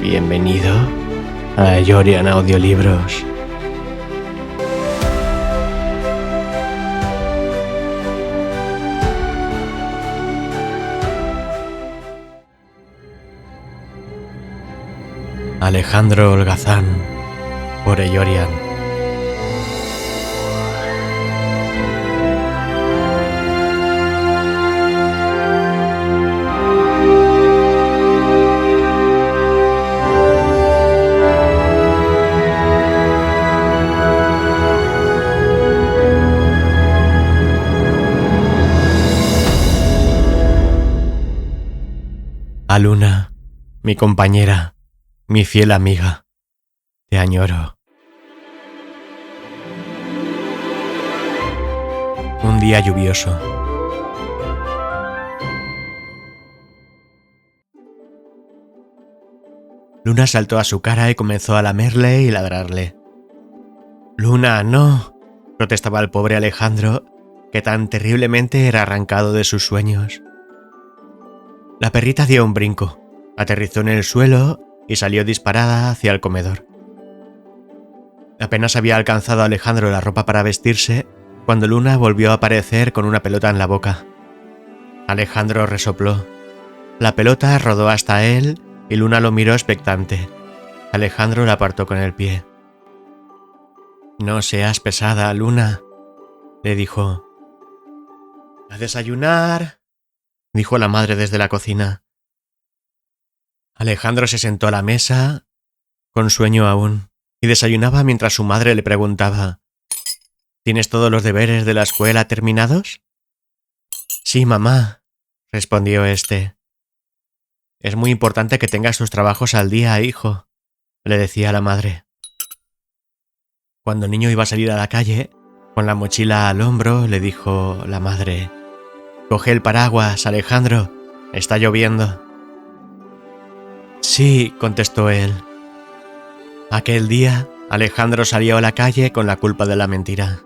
Bienvenido a Yorian Audiolibros. Alejandro Holgazán, por Yorian. A Luna, mi compañera, mi fiel amiga, te añoro. Un día lluvioso. Luna saltó a su cara y comenzó a lamerle y ladrarle. «Luna, no», protestaba el pobre Alejandro, que tan terriblemente era arrancado de sus sueños. La perrita dio un brinco, aterrizó en el suelo y salió disparada hacia el comedor. Apenas había alcanzado a Alejandro la ropa para vestirse cuando Luna volvió a aparecer con una pelota en la boca. Alejandro resopló. La pelota rodó hasta él y Luna lo miró expectante. Alejandro la apartó con el pie. «No seas pesada, Luna», le dijo. «A desayunar», dijo la madre desde la cocina. Alejandro se sentó a la mesa, con sueño aún, y desayunaba mientras su madre le preguntaba: «¿Tienes todos los deberes de la escuela terminados?» «Sí, mamá», respondió este. «Es muy importante que tengas tus trabajos al día, hijo», le decía la madre. Cuando el niño iba a salir a la calle, con la mochila al hombro, le dijo la madre: «Coge el paraguas, Alejandro, está lloviendo». «Sí», contestó él. Aquel día, Alejandro salió a la calle con la culpa de la mentira.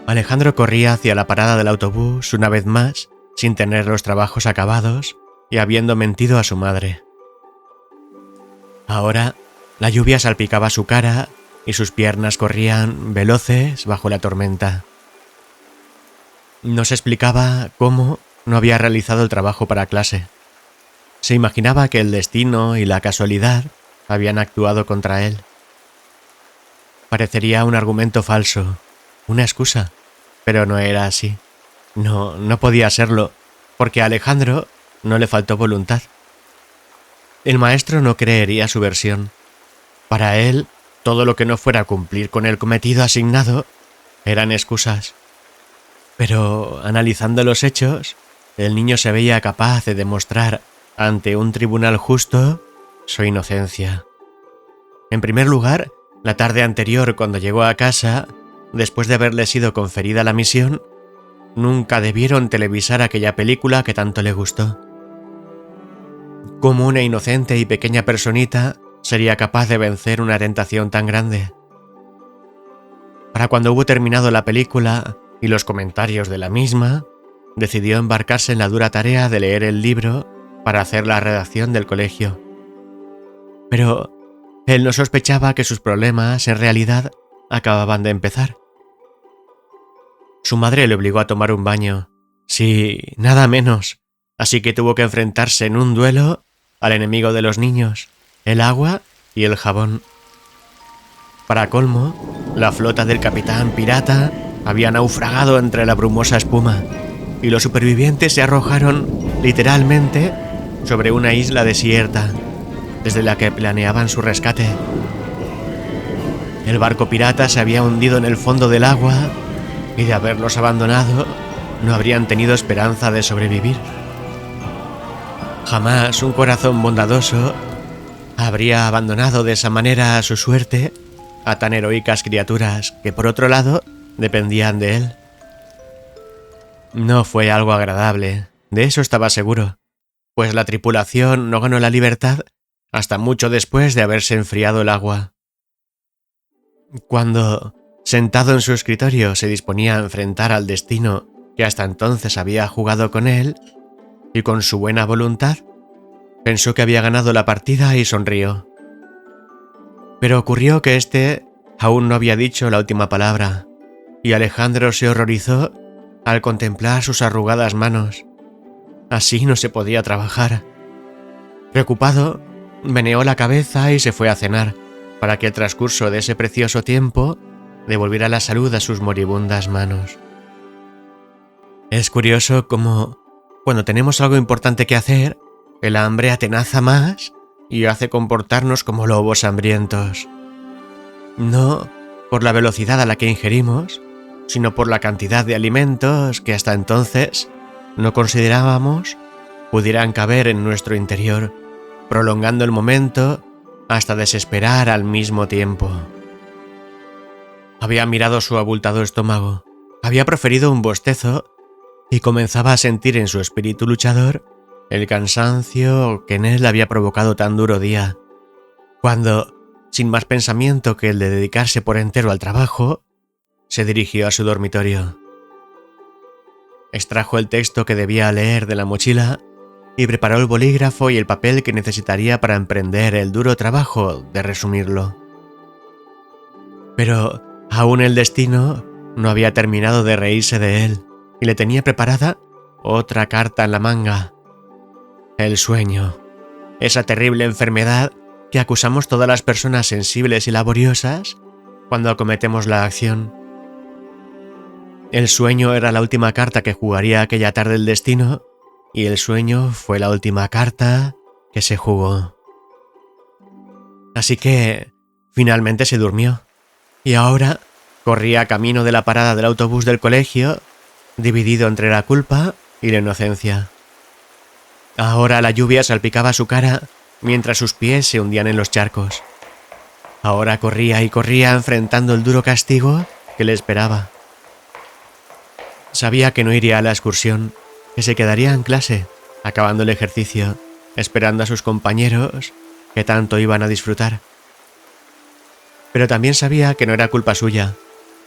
Alejandro corría hacia la parada del autobús una vez más, sin tener los trabajos acabados y habiendo mentido a su madre. Ahora, la lluvia salpicaba su cara y sus piernas corrían veloces bajo la tormenta. No se explicaba cómo no había realizado el trabajo para clase. Se imaginaba que el destino y la casualidad habían actuado contra él. Parecería un argumento falso, una excusa, pero no era así. No podía serlo, porque a Alejandro no le faltó voluntad. El maestro no creería su versión. Para él, todo lo que no fuera cumplir con el cometido asignado eran excusas. Pero, analizando los hechos, el niño se veía capaz de demostrar ante un tribunal justo su inocencia. En primer lugar, la tarde anterior, cuando llegó a casa, después de haberle sido conferida la misión, nunca debieron televisar aquella película que tanto le gustó. ¿Cómo una inocente y pequeña personita sería capaz de vencer una tentación tan grande? Para cuando hubo terminado la película y los comentarios de la misma, decidió embarcarse en la dura tarea de leer el libro para hacer la redacción del colegio. Pero él no sospechaba que sus problemas en realidad acababan de empezar. Su madre le obligó a tomar un baño, sí, nada menos, así que tuvo que enfrentarse en un duelo al enemigo de los niños, el agua y el jabón. Para colmo, la flota del capitán pirata había naufragado entre la brumosa espuma y los supervivientes se arrojaron, literalmente, sobre una isla desierta, desde la que planeaban su rescate. El barco pirata se había hundido en el fondo del agua y de haberlos abandonado, no habrían tenido esperanza de sobrevivir. Jamás un corazón bondadoso habría abandonado de esa manera a su suerte a tan heroicas criaturas que, por otro lado, dependían de él. No fue algo agradable, de eso estaba seguro, pues la tripulación no ganó la libertad hasta mucho después de haberse enfriado el agua. Cuando, sentado en su escritorio, se disponía a enfrentar al destino que hasta entonces había jugado con él, y con su buena voluntad, Pensó que había ganado la partida y sonrió. Pero ocurrió que éste aún no había dicho la última palabra, y Alejandro se horrorizó al contemplar sus arrugadas manos. Así no se podía trabajar. Preocupado, meneó la cabeza y se fue a cenar, para que el transcurso de ese precioso tiempo devolviera la salud a sus moribundas manos. Es curioso cómo, cuando tenemos algo importante que hacer, el hambre atenaza más y hace comportarnos como lobos hambrientos. No por la velocidad a la que ingerimos, sino por la cantidad de alimentos que hasta entonces no considerábamos pudieran caber en nuestro interior, prolongando el momento hasta desesperar al mismo tiempo. Había mirado su abultado estómago, había proferido un bostezo y comenzaba a sentir en su espíritu luchador el cansancio que en él había provocado tan duro día, cuando, sin más pensamiento que el de dedicarse por entero al trabajo, se dirigió a su dormitorio. Extrajo el texto que debía leer de la mochila y preparó el bolígrafo y el papel que necesitaría para emprender el duro trabajo de resumirlo. Pero aún el destino no había terminado de reírse de él y le tenía preparada otra carta en la manga. El sueño, esa terrible enfermedad que acusamos todas las personas sensibles y laboriosas cuando acometemos la acción. El sueño era la última carta que jugaría aquella tarde el destino, y el sueño fue la última carta que se jugó. Así que finalmente se durmió, y ahora corría camino de la parada del autobús del colegio, dividido entre la culpa y la inocencia. Ahora la lluvia salpicaba su cara mientras sus pies se hundían en los charcos. Ahora corría y corría enfrentando el duro castigo que le esperaba. Sabía que no iría a la excursión, que se quedaría en clase, acabando el ejercicio, esperando a sus compañeros que tanto iban a disfrutar. Pero también sabía que no era culpa suya,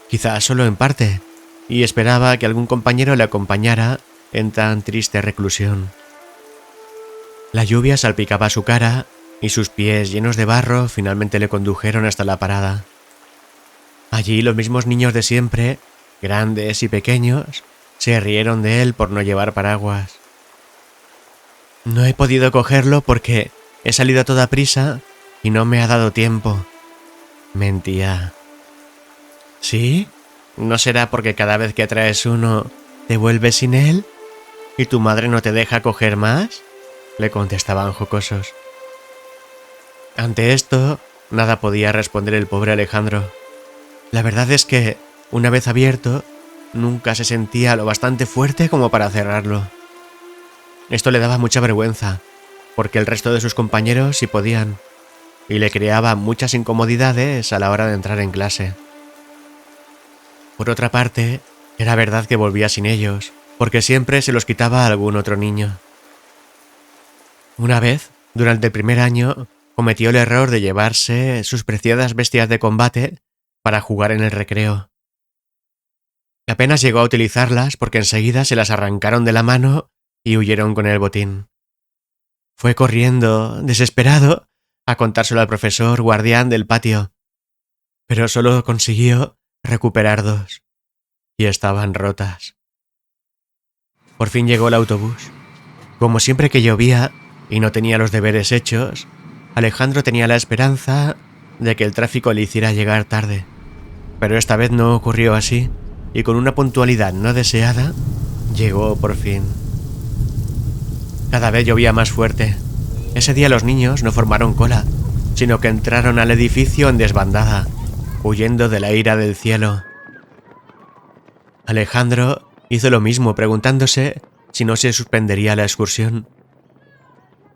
quizás solo en parte, y esperaba que algún compañero le acompañara en tan triste reclusión. La lluvia salpicaba su cara y sus pies llenos de barro finalmente le condujeron hasta la parada. Allí los mismos niños de siempre, grandes y pequeños, se rieron de él por no llevar paraguas. No he podido cogerlo porque he salido a toda prisa y no me ha dado tiempo. Mentía. ¿Sí? ¿No será porque cada vez que traes uno te vuelves sin él? ¿Y tu madre no te deja coger más?, le contestaban jocosos. Ante esto, nada podía responder el pobre Alejandro. La verdad es que, una vez abierto, nunca se sentía lo bastante fuerte como para cerrarlo. Esto le daba mucha vergüenza, porque el resto de sus compañeros sí podían, y le creaba muchas incomodidades a la hora de entrar en clase. Por otra parte, era verdad que volvía sin ellos, porque siempre se los quitaba a algún otro niño. Una vez, durante el primer año, cometió el error de llevarse sus preciadas bestias de combate para jugar en el recreo. Apenas llegó a utilizarlas porque enseguida se las arrancaron de la mano y huyeron con el botín. Fue corriendo, desesperado, a contárselo al profesor guardián del patio, pero solo consiguió recuperar 2, y estaban rotas. Por fin llegó el autobús. Como siempre que llovía y no tenía los deberes hechos, Alejandro tenía la esperanza de que el tráfico le hiciera llegar tarde, pero esta vez no ocurrió así, y con una puntualidad no deseada, llegó por fin. Cada vez llovía más fuerte. Ese día los niños no formaron cola, sino que entraron al edificio en desbandada, huyendo de la ira del cielo. Alejandro hizo lo mismo, preguntándose si no se suspendería la excursión.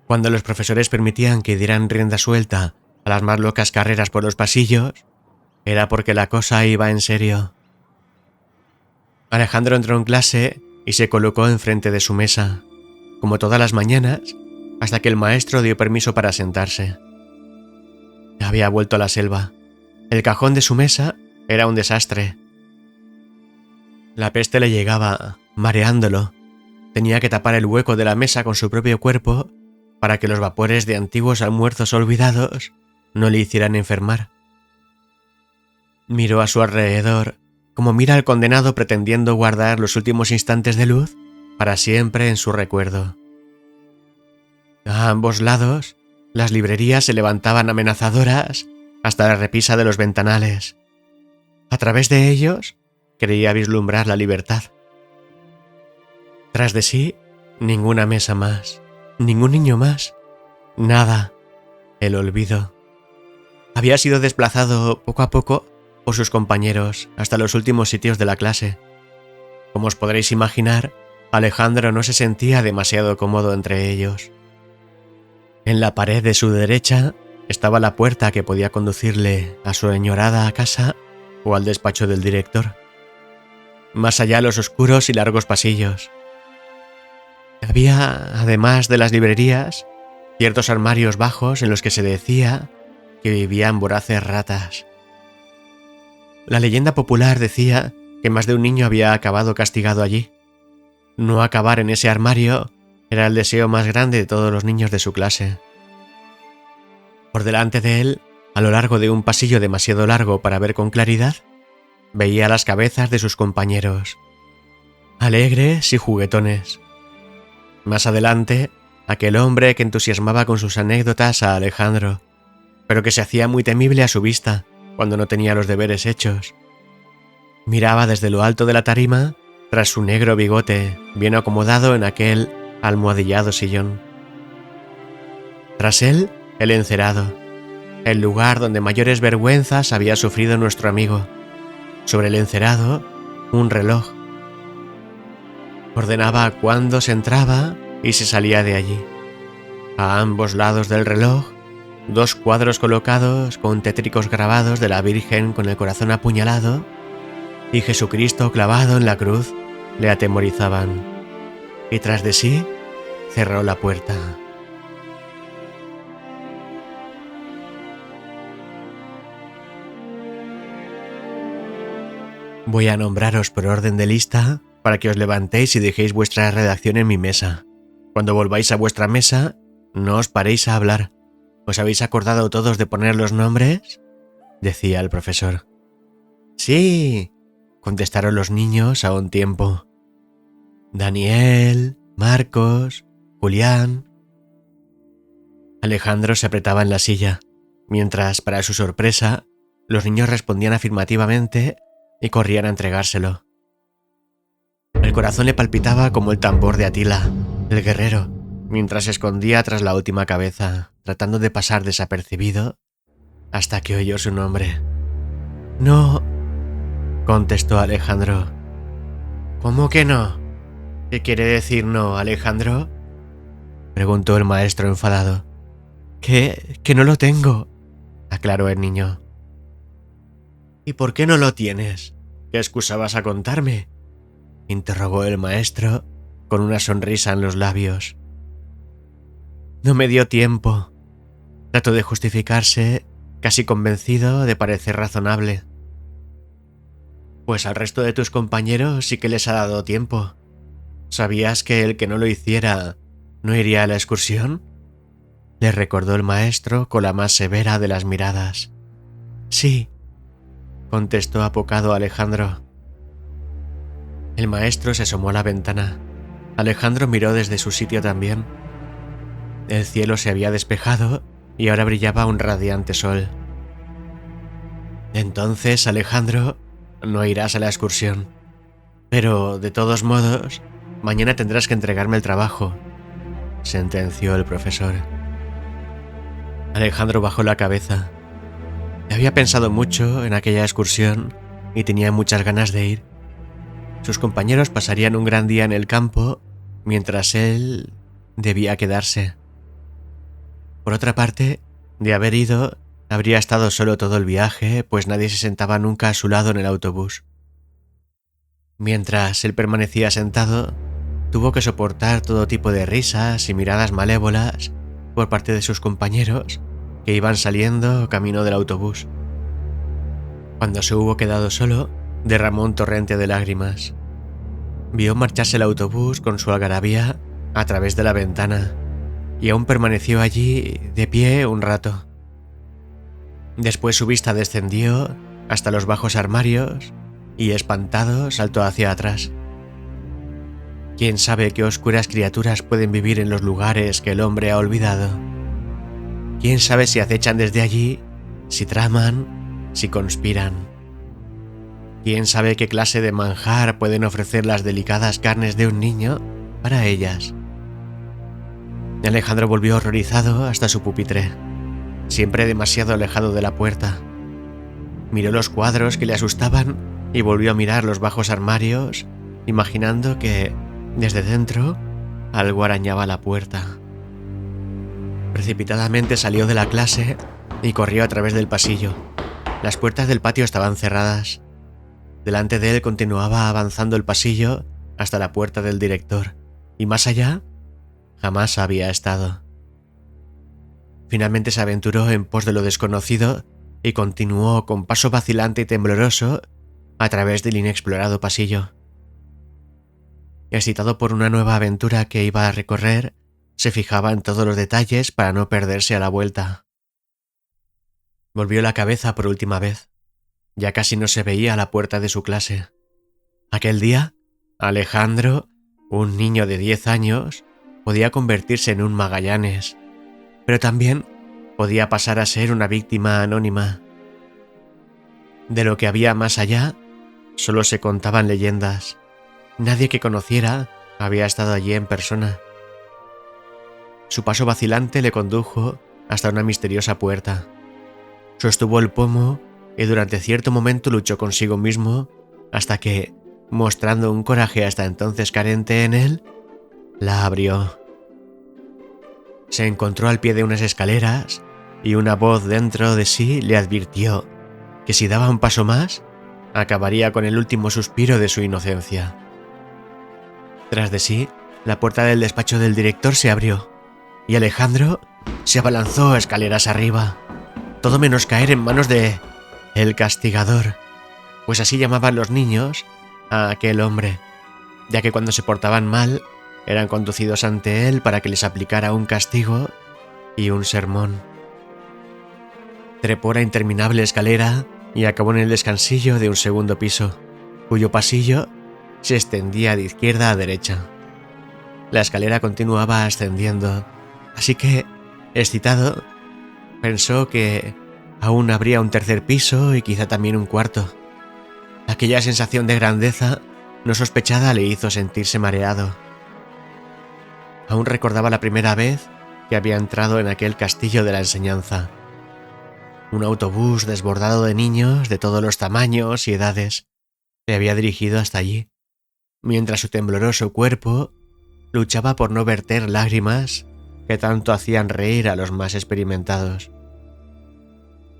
Cuando los profesores permitían que dieran rienda suelta a las más locas carreras por los pasillos, era porque la cosa iba en serio. Alejandro entró en clase y se colocó enfrente de su mesa, como todas las mañanas, hasta que el maestro dio permiso para sentarse. Había vuelto a la selva. El cajón de su mesa era un desastre. La peste le llegaba, mareándolo. Tenía que tapar el hueco de la mesa con su propio cuerpo para que los vapores de antiguos almuerzos olvidados no le hicieran enfermar. Miró a su alrededor, como mira al condenado pretendiendo guardar los últimos instantes de luz para siempre en su recuerdo. A ambos lados, las librerías se levantaban amenazadoras hasta la repisa de los ventanales. A través de ellos, creía vislumbrar la libertad. Tras de sí, ninguna mesa más, ningún niño más, nada, el olvido. Había sido desplazado poco a poco por sus compañeros hasta los últimos sitios de la clase. Como os podréis imaginar, Alejandro no se sentía demasiado cómodo entre ellos. En la pared de su derecha estaba la puerta que podía conducirle a su añorada casa o al despacho del director. Más allá los oscuros y largos pasillos. Había, además de las librerías, ciertos armarios bajos en los que se decía que vivían voraces ratas. La leyenda popular decía que más de un niño había acabado castigado allí. No acabar en ese armario era el deseo más grande de todos los niños de su clase. Por delante de él, a lo largo de un pasillo demasiado largo para ver con claridad, veía las cabezas de sus compañeros, alegres y juguetones. Más adelante, aquel hombre que entusiasmaba con sus anécdotas a Alejandro, pero que se hacía muy temible a su vista cuando no tenía los deberes hechos. Miraba desde lo alto de la tarima tras su negro bigote bien acomodado en aquel almohadillado sillón. Tras él, el encerado, el lugar donde mayores vergüenzas había sufrido nuestro amigo. Sobre el encerado, un reloj. Ordenaba cuándo se entraba y se salía de allí. A ambos lados del reloj, dos cuadros colocados con tétricos grabados de la Virgen con el corazón apuñalado y Jesucristo clavado en la cruz le atemorizaban. Y tras de sí, cerró la puerta. Voy a nombraros por orden de lista para que os levantéis y dejéis vuestra redacción en mi mesa. Cuando volváis a vuestra mesa, no os paréis a hablar. ¿Os habéis acordado todos de poner los nombres?, decía el profesor. Sí, contestaron los niños a un tiempo. Daniel, Marcos, Julián. Alejandro se apretaba en la silla, mientras, para su sorpresa, los niños respondían afirmativamente y corrían a entregárselo. El corazón le palpitaba como el tambor de Atila, el guerrero, mientras se escondía tras la última cabeza, tratando de pasar desapercibido, hasta que oyó su nombre. No, contestó Alejandro. ¿Cómo que no? ¿Qué quiere decir no, Alejandro?, preguntó el maestro enfadado. Que no lo tengo, aclaró el niño. ¿Y por qué no lo tienes? ¿Qué excusa vas a contarme?, interrogó el maestro con una sonrisa en los labios. No me dio tiempo. Trató de justificarse, casi convencido de parecer razonable. Pues al resto de tus compañeros sí que les ha dado tiempo. ¿Sabías que el que no lo hiciera no iría a la excursión?, le recordó el maestro con la más severa de las miradas. Sí, contestó apocado Alejandro. El maestro se asomó a la ventana. Alejandro miró desde su sitio también. El cielo se había despejado y ahora brillaba un radiante sol. Entonces, Alejandro, no irás a la excursión. Pero, de todos modos, mañana tendrás que entregarme el trabajo, sentenció el profesor. Alejandro bajó la cabeza. Había pensado mucho en aquella excursión y tenía muchas ganas de ir. Sus compañeros pasarían un gran día en el campo, mientras él debía quedarse. Por otra parte, de haber ido, habría estado solo todo el viaje, pues nadie se sentaba nunca a su lado en el autobús. Mientras él permanecía sentado, tuvo que soportar todo tipo de risas y miradas malévolas por parte de sus compañeros que iban saliendo camino del autobús. Cuando se hubo quedado solo, derramó un torrente de lágrimas. Vio marcharse el autobús con su algarabía a través de la ventana y aún permaneció allí de pie un rato. Después su vista descendió hasta los bajos armarios y, espantado, saltó hacia atrás. ¿Quién sabe qué oscuras criaturas pueden vivir en los lugares que el hombre ha olvidado? ¿Quién sabe si acechan desde allí, si traman, si conspiran? ¿Quién sabe qué clase de manjar pueden ofrecer las delicadas carnes de un niño para ellas? Alejandro volvió horrorizado hasta su pupitre, siempre demasiado alejado de la puerta. Miró los cuadros que le asustaban y volvió a mirar los bajos armarios, imaginando que, desde dentro, algo arañaba la puerta. Precipitadamente salió de la clase y corrió a través del pasillo. Las puertas del patio estaban cerradas. Delante de él continuaba avanzando el pasillo hasta la puerta del director, y más allá, jamás había estado. Finalmente se aventuró en pos de lo desconocido y continuó con paso vacilante y tembloroso a través del inexplorado pasillo. Excitado por una nueva aventura que iba a recorrer, se fijaba en todos los detalles para no perderse a la vuelta. Volvió la cabeza por última vez. Ya casi no se veía a la puerta de su clase. Aquel día, Alejandro, un niño de 10 años, podía convertirse en un Magallanes, pero también podía pasar a ser una víctima anónima. De lo que había más allá, solo se contaban leyendas. Nadie que conociera había estado allí en persona. Su paso vacilante le condujo hasta una misteriosa puerta. Sostuvo el pomo y durante cierto momento luchó consigo mismo hasta que, mostrando un coraje hasta entonces carente en él, la abrió. Se encontró al pie de unas escaleras y una voz dentro de sí le advirtió que si daba un paso más, acabaría con el último suspiro de su inocencia. Tras de sí, la puerta del despacho del director se abrió y Alejandro se abalanzó escaleras arriba, todo menos caer en manos de el castigador, pues así llamaban los niños a aquel hombre, ya que cuando se portaban mal eran conducidos ante él para que les aplicara un castigo y un sermón. Trepó la interminable escalera y acabó en el descansillo de un segundo piso, cuyo pasillo se extendía de izquierda a derecha. La escalera continuaba ascendiendo, así que, excitado, pensó que aún habría un tercer piso y quizá también un cuarto. Aquella sensación de grandeza no sospechada le hizo sentirse mareado. Aún recordaba la primera vez que había entrado en aquel castillo de la enseñanza. Un autobús desbordado de niños de todos los tamaños y edades le había dirigido hasta allí, mientras su tembloroso cuerpo luchaba por no verter lágrimas que tanto hacían reír a los más experimentados.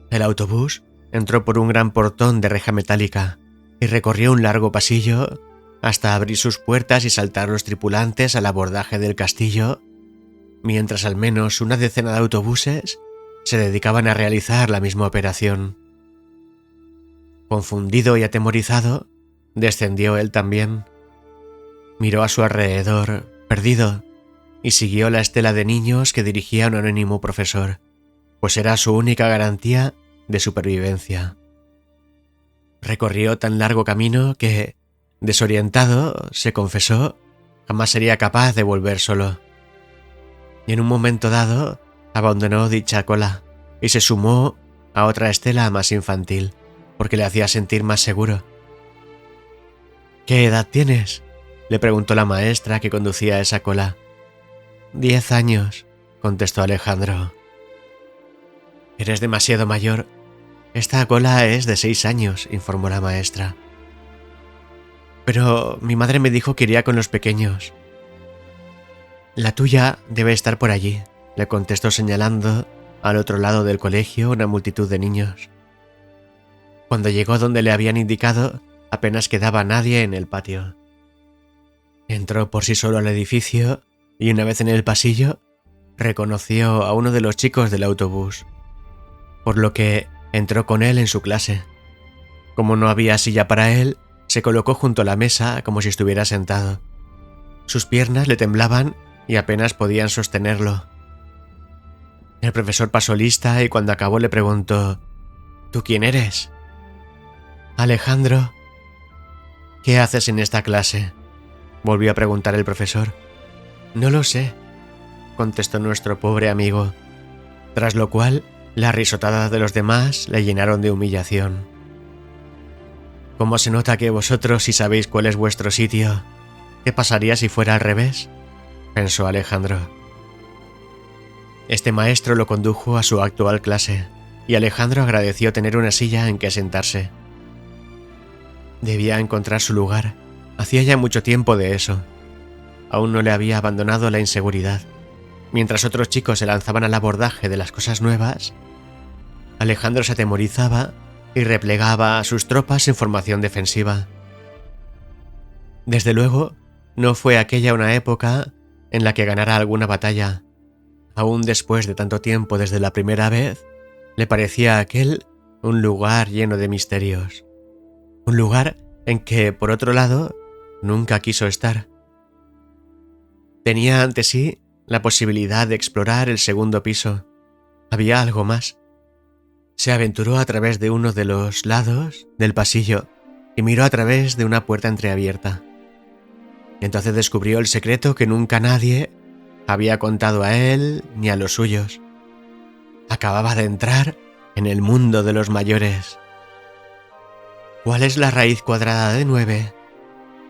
El autobús entró por un gran portón de reja metálica y recorrió un largo pasillo hasta abrir sus puertas y saltar los tripulantes al abordaje del castillo, mientras al menos una decena de autobuses se dedicaban a realizar la misma operación. Confundido y atemorizado, descendió él también. Miró a su alrededor, perdido, y siguió la estela de niños que dirigía un anónimo profesor, pues era su única garantía de supervivencia. Recorrió tan largo camino que, desorientado, se confesó, jamás sería capaz de volver solo. Y en un momento dado, abandonó dicha cola y se sumó a otra estela más infantil, porque le hacía sentir más seguro. ¿Qué edad tienes?, le preguntó la maestra que conducía esa cola. 10 años, contestó Alejandro. Eres demasiado mayor. Esta cola es de 6 años, informó la maestra. Pero mi madre me dijo que iría con los pequeños. La tuya debe estar por allí, le contestó señalando al otro lado del colegio una multitud de niños. Cuando llegó donde le habían indicado, apenas quedaba nadie en el patio. Entró por sí solo al edificio y una vez en el pasillo, reconoció a uno de los chicos del autobús, por lo que entró con él en su clase. Como no había silla para él, se colocó junto a la mesa como si estuviera sentado. Sus piernas le temblaban y apenas podían sostenerlo, El profesor pasó lista y cuando acabó le preguntó: ¿Tú quién eres? Alejandro. ¿Qué haces en esta clase? Volvió a preguntar el profesor. No lo sé, contestó nuestro pobre amigo, tras lo cual las risotadas de los demás le llenaron de humillación. ¿Cómo se nota que vosotros sí sabéis cuál es vuestro sitio? ¿Qué pasaría si fuera al revés?, pensó Alejandro. Este maestro lo condujo a su actual clase, y Alejandro agradeció tener una silla en que sentarse. Debía encontrar su lugar, hacía ya mucho tiempo de eso. Aún no le había abandonado la inseguridad. Mientras otros chicos se lanzaban al abordaje de las cosas nuevas, Alejandro se atemorizaba y replegaba a sus tropas en formación defensiva. Desde luego, no fue aquella una época en la que ganara alguna batalla. Aún después de tanto tiempo desde la primera vez, le parecía aquel un lugar lleno de misterios. Un lugar en que, por otro lado, nunca quiso estar. Tenía ante sí la posibilidad de explorar el segundo piso. Había algo más. Se aventuró a través de uno de los lados del pasillo y miró a través de una puerta entreabierta. Entonces descubrió el secreto que nunca nadie había contado a él ni a los suyos. Acababa de entrar en el mundo de los mayores. ¿Cuál es la raíz cuadrada de 9?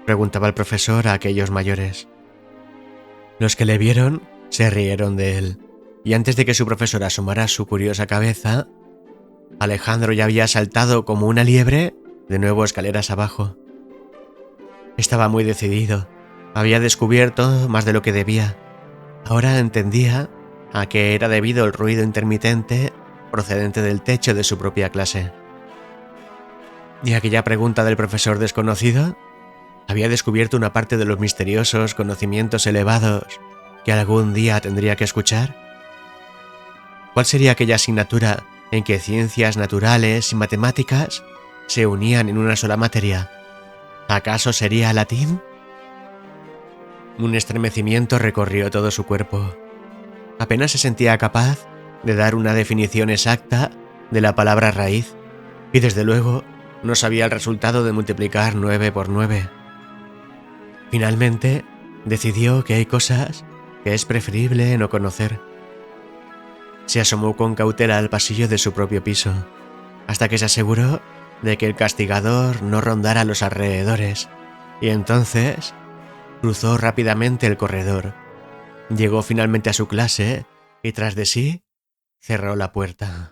Preguntaba el profesor a aquellos mayores. Los que le vieron se rieron de él, y antes de que su profesor asomara su curiosa cabeza, Alejandro ya había saltado como una liebre de nuevo escaleras abajo. Estaba muy decidido, había descubierto más de lo que debía. Ahora entendía a qué era debido el ruido intermitente procedente del techo de su propia clase. ¿Y aquella pregunta del profesor desconocido? Había descubierto una parte de los misteriosos conocimientos elevados que algún día tendría que escuchar. ¿Cuál sería aquella asignatura en que ciencias naturales y matemáticas se unían en una sola materia? ¿Acaso sería latín? Un estremecimiento recorrió todo su cuerpo. Apenas se sentía capaz de dar una definición exacta de la palabra raíz, y desde luego no sabía el resultado de multiplicar 9 por 9. Finalmente, decidió que hay cosas que es preferible no conocer. Se asomó con cautela al pasillo de su propio piso, hasta que se aseguró de que el castigador no rondara los alrededores, y entonces cruzó rápidamente el corredor. Llegó finalmente a su clase y tras de sí cerró la puerta.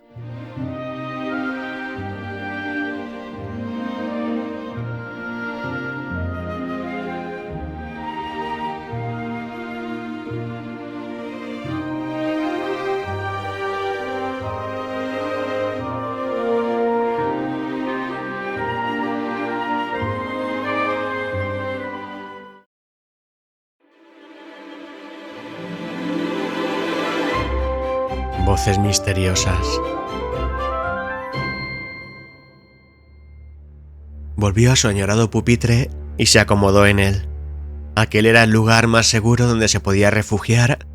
Voces misteriosas. Volvió a su añorado pupitre y se acomodó en él. Aquel era el lugar más seguro donde se podía refugiar,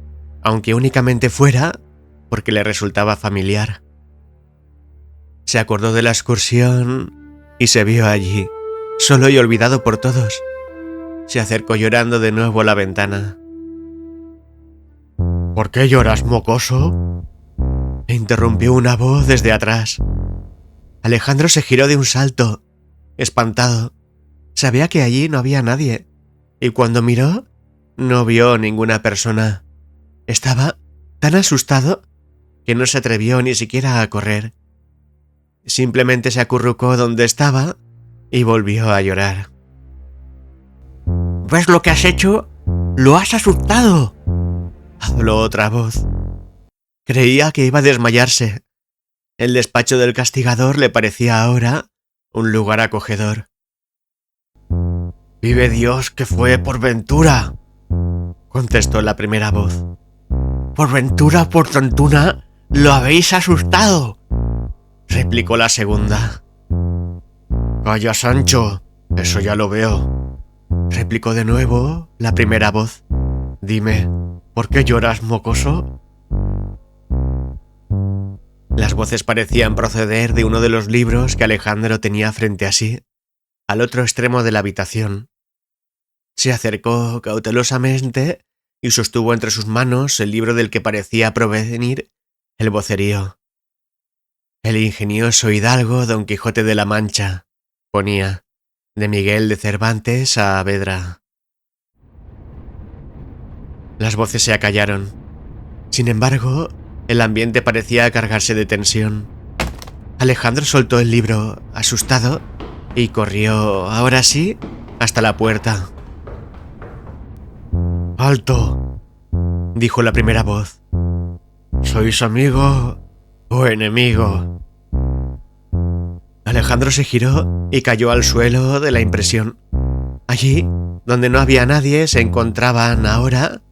aunque únicamente fuera porque le resultaba familiar. Se acordó de la excursión y se vio allí, solo y olvidado por todos. Se acercó llorando de nuevo a la ventana. ¿Por qué lloras, mocoso?, le interrumpió una voz desde atrás. Alejandro se giró de un salto, espantado. Sabía que allí no había nadie, y cuando miró, no vio ninguna persona. Estaba tan asustado que no se atrevió ni siquiera a correr. Simplemente se acurrucó donde estaba y volvió a llorar. ¿Ves lo que has hecho? ¡Lo has asustado!, habló otra voz. Creía que iba a desmayarse. El despacho del castigador le parecía ahora un lugar acogedor. «Vive Dios que fue por ventura», contestó la primera voz. «Por ventura, por tontuna, lo habéis asustado», replicó la segunda. «Calla, Sancho, eso ya lo veo», replicó de nuevo la primera voz. «Dime, ¿por qué lloras, mocoso?». voces parecían proceder de uno de los libros que Alejandro tenía frente a sí, al otro extremo de la habitación. Se acercó cautelosamente y sostuvo entre sus manos el libro del que parecía provenir el vocerío. El ingenioso hidalgo Don Quijote de la Mancha, ponía, de Miguel de Cervantes Saavedra. Las voces se acallaron. Sin embargo, el ambiente parecía cargarse de tensión. Alejandro soltó el libro, asustado, y corrió, ahora sí, hasta la puerta. «¡Alto!», dijo la primera voz. «¿Sois amigo o enemigo?». Alejandro se giró y cayó al suelo de la impresión. Allí, donde no había nadie, se encontraban ahora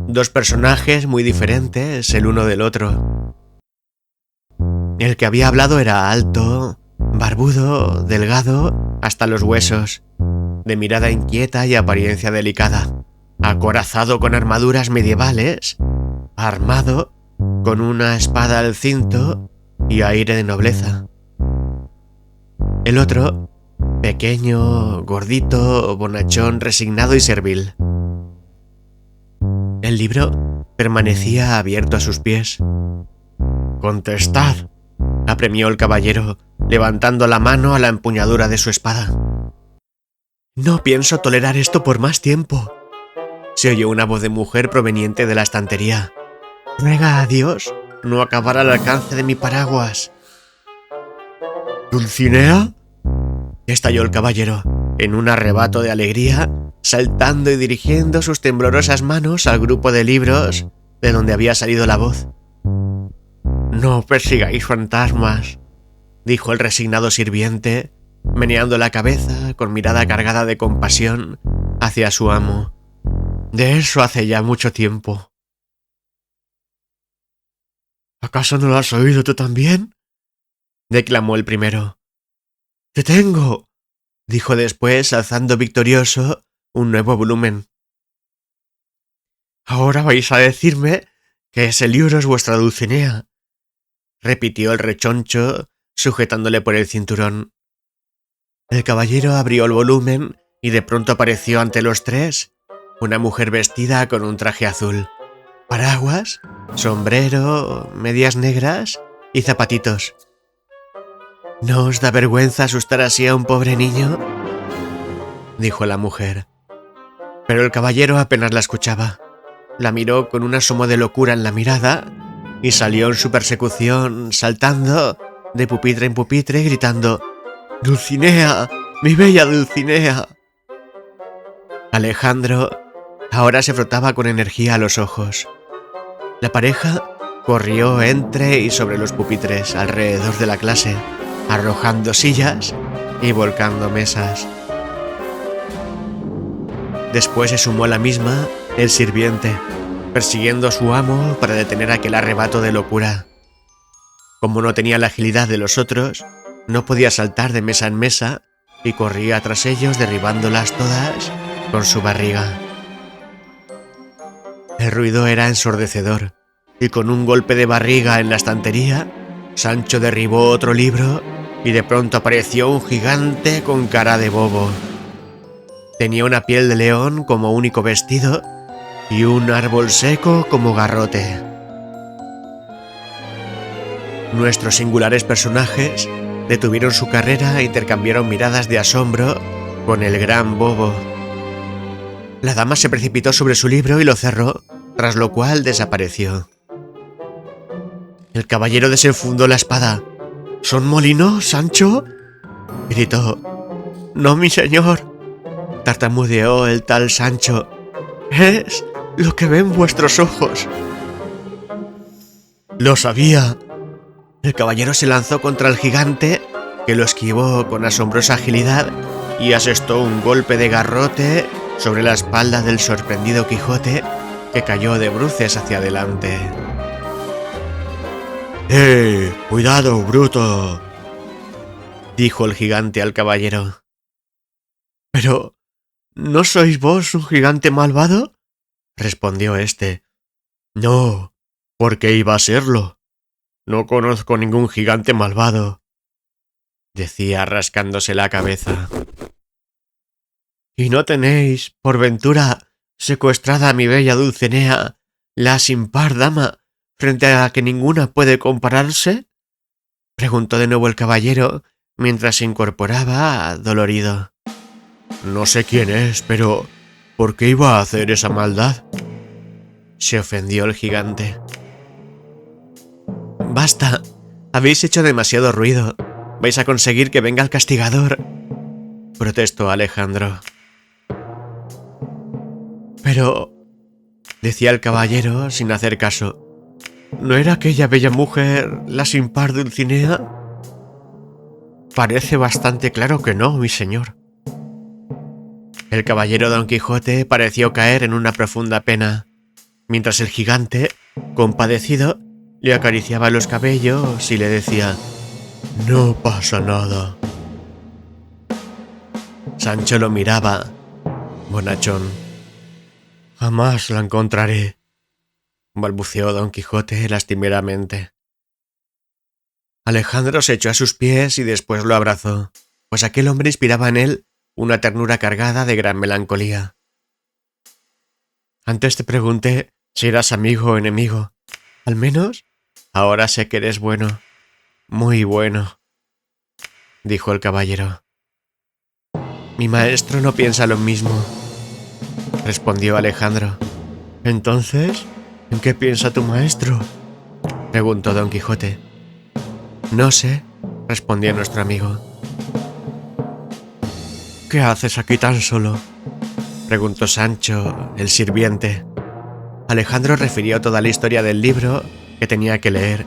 dos personajes muy diferentes el uno del otro. El que había hablado era alto, barbudo, delgado, hasta los huesos, de mirada inquieta y apariencia delicada, acorazado con armaduras medievales, armado con una espada al cinto y aire de nobleza. El otro, pequeño, gordito, bonachón, resignado y servil. El libro permanecía abierto a sus pies. «Contestad», apremió el caballero, levantando la mano a la empuñadura de su espada. «No pienso tolerar esto por más tiempo», se oyó una voz de mujer proveniente de la estantería. «Ruega a Dios no acabar al alcance de mi paraguas». «¿Dulcinea?», estalló el caballero, en un arrebato de alegría, saltando y dirigiendo sus temblorosas manos al grupo de libros de donde había salido la voz. «No persigáis fantasmas», dijo el resignado sirviente, meneando la cabeza con mirada cargada de compasión hacia su amo. «De eso hace ya mucho tiempo». «¿Acaso no lo has oído tú también?», declamó el primero. «Te tengo», dijo después, alzando victorioso un nuevo volumen. «Ahora vais a decirme que ese libro es vuestra Dulcinea», repitió el rechoncho, sujetándole por el cinturón. El caballero abrió el volumen y de pronto apareció ante los tres una mujer vestida con un traje azul, paraguas, sombrero, medias negras y zapatitos. «¿No os da vergüenza asustar así a un pobre niño?», dijo la mujer. Pero el caballero apenas la escuchaba. La miró con un asomo de locura en la mirada y salió en su persecución, saltando de pupitre en pupitre, gritando: «¡Dulcinea! ¡Mi bella Dulcinea!». Alejandro ahora se frotaba con energía los ojos. La pareja corrió entre y sobre los pupitres alrededor de la clase, arrojando sillas y volcando mesas. Después se sumó a la misma el sirviente, persiguiendo a su amo para detener aquel arrebato de locura. Como no tenía la agilidad de los otros, no podía saltar de mesa en mesa y corría tras ellos derribándolas todas con su barriga. El ruido era ensordecedor y con un golpe de barriga en la estantería, Sancho derribó otro libro y de pronto apareció un gigante con cara de bobo. Tenía una piel de león como único vestido y un árbol seco como garrote. Nuestros singulares personajes detuvieron su carrera e intercambiaron miradas de asombro con el gran bobo. La dama se precipitó sobre su libro y lo cerró, tras lo cual desapareció. El caballero desenfundó la espada. «¿Son molinos, Sancho?», gritó. «No, mi señor», tartamudeó el tal Sancho. «Es lo que ven vuestros ojos». «Lo sabía». El caballero se lanzó contra el gigante, que lo esquivó con asombrosa agilidad y asestó un golpe de garrote sobre la espalda del sorprendido Quijote, que cayó de bruces hacia adelante. ¡Cuidado, bruto!, dijo el gigante al caballero. «¿Pero no sois vos un gigante malvado?», respondió éste. «No, ¿por qué iba a serlo?», No conozco ningún gigante malvado, decía rascándose la cabeza. ¿Y no tenéis, por ventura, secuestrada a mi bella Dulcinea, la sin par dama, frente a la que ninguna puede compararse? Preguntó de nuevo el caballero, mientras se incorporaba dolorido. No sé quién es, pero ¿por qué iba a hacer esa maldad? Se ofendió el gigante. Basta, habéis hecho demasiado ruido. Vais a conseguir que venga el castigador, protestó Alejandro. Pero, decía el caballero sin hacer caso, ¿no era aquella bella mujer la sin par Dulcinea? Parece bastante claro que no, mi señor. El caballero Don Quijote pareció caer en una profunda pena, mientras el gigante, compadecido, le acariciaba los cabellos y le decía: «No pasa nada». Sancho lo miraba, bonachón. «Jamás la encontraré», balbuceó Don Quijote lastimeramente. Alejandro se echó a sus pies y después lo abrazó, pues aquel hombre inspiraba en él una ternura cargada de gran melancolía. «Antes te pregunté si eras amigo o enemigo. Al menos ahora sé que eres bueno, muy bueno», dijo el caballero. «Mi maestro no piensa lo mismo», respondió Alejandro. «Entonces, ¿en qué piensa tu maestro?», preguntó Don Quijote. «No sé», respondió nuestro amigo. «¿Qué haces aquí tan solo?», preguntó Sancho, el sirviente. Alejandro refirió toda la historia del libro que tenía que leer,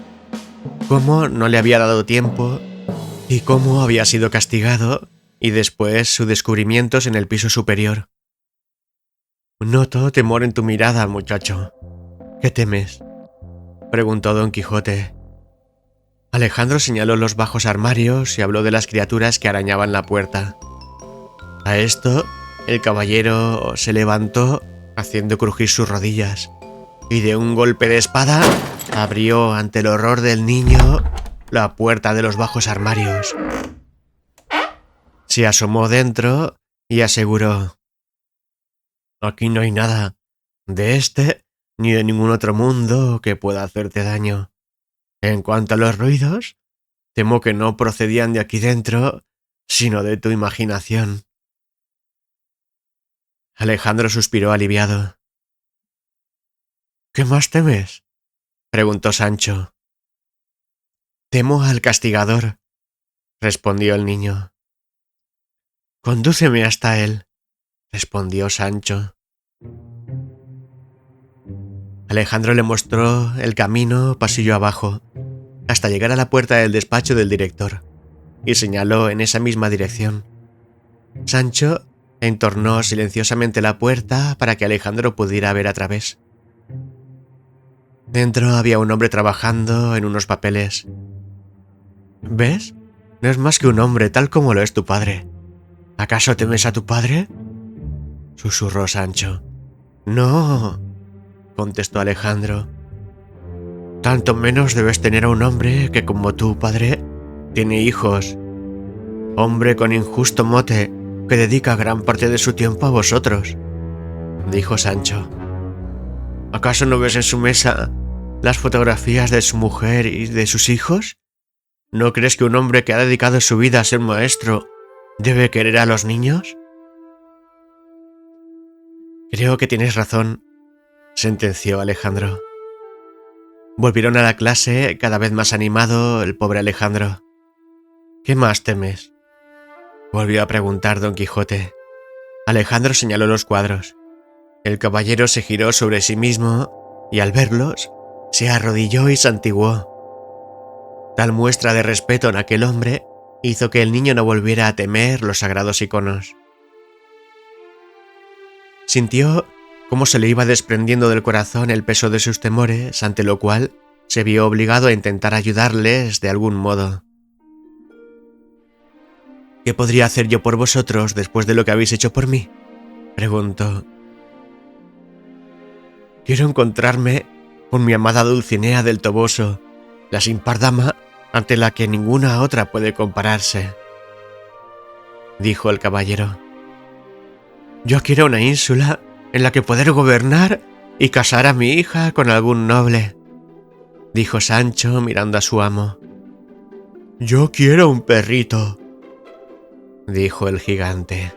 cómo no le había dado tiempo y cómo había sido castigado, y después sus descubrimientos en el piso superior. «Noto temor en tu mirada, muchacho. ¿Qué temes?», preguntó Don Quijote. Alejandro señaló los bajos armarios y habló de las criaturas que arañaban la puerta. A esto, el caballero se levantó, haciendo crujir sus rodillas, y de un golpe de espada abrió ante el horror del niño la puerta de los bajos armarios. Se asomó dentro y aseguró: «Aquí no hay nada de este ni de ningún otro mundo que pueda hacerte daño. En cuanto a los ruidos, temo que no procedían de aquí dentro, sino de tu imaginación». Alejandro suspiró aliviado. «¿Qué más temes?», preguntó Sancho. «Temo al castigador», respondió el niño. «Condúceme hasta él», respondió Sancho. Alejandro le mostró el camino pasillo abajo, hasta llegar a la puerta del despacho del director, y señaló en esa misma dirección. Sancho entornó silenciosamente la puerta para que Alejandro pudiera ver a través. Dentro había un hombre trabajando en unos papeles. «¿Ves? No es más que un hombre, tal como lo es tu padre. ¿Acaso temes a tu padre?», susurró Sancho. «No», contestó Alejandro. «Tanto menos debes tener a un hombre que, como tu padre, tiene hijos. Hombre con injusto mote que dedica gran parte de su tiempo a vosotros», dijo Sancho. «¿Acaso no ves en su mesa las fotografías de su mujer y de sus hijos? ¿No crees que un hombre que ha dedicado su vida a ser maestro debe querer a los niños?». «Creo que tienes razón», sentenció Alejandro. Volvieron a la clase, cada vez más animado el pobre Alejandro. «¿Qué más temes?», volvió a preguntar Don Quijote. Alejandro señaló los cuadros. El caballero se giró sobre sí mismo y, al verlos, se arrodilló y santiguó. Tal muestra de respeto en aquel hombre hizo que el niño no volviera a temer los sagrados iconos. Sintió cómo se le iba desprendiendo del corazón el peso de sus temores, ante lo cual se vio obligado a intentar ayudarles de algún modo. «¿Qué podría hacer yo por vosotros después de lo que habéis hecho por mí?», preguntó. «Quiero encontrarme con mi amada Dulcinea del Toboso la sin par dama ante la que ninguna otra puede compararse, dijo el caballero. Yo quiero una ínsula en la que poder gobernar y casar a mi hija con algún noble, dijo Sancho mirando a su amo. Yo quiero un perrito, dijo el gigante.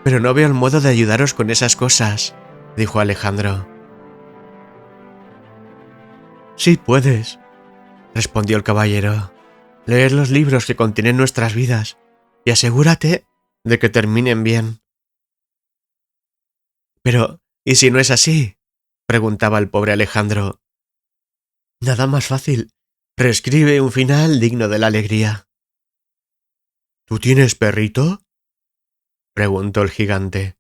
Pero no veo el modo de ayudaros con esas cosas, dijo Alejandro. Sí puedes, respondió el caballero. Leer los libros que contienen nuestras vidas y asegúrate de que terminen bien. Pero, ¿y si no es así?, preguntaba el pobre Alejandro. Nada más fácil. Reescribe un final digno de la alegría. ¿Tú tienes perrito?, preguntó el gigante.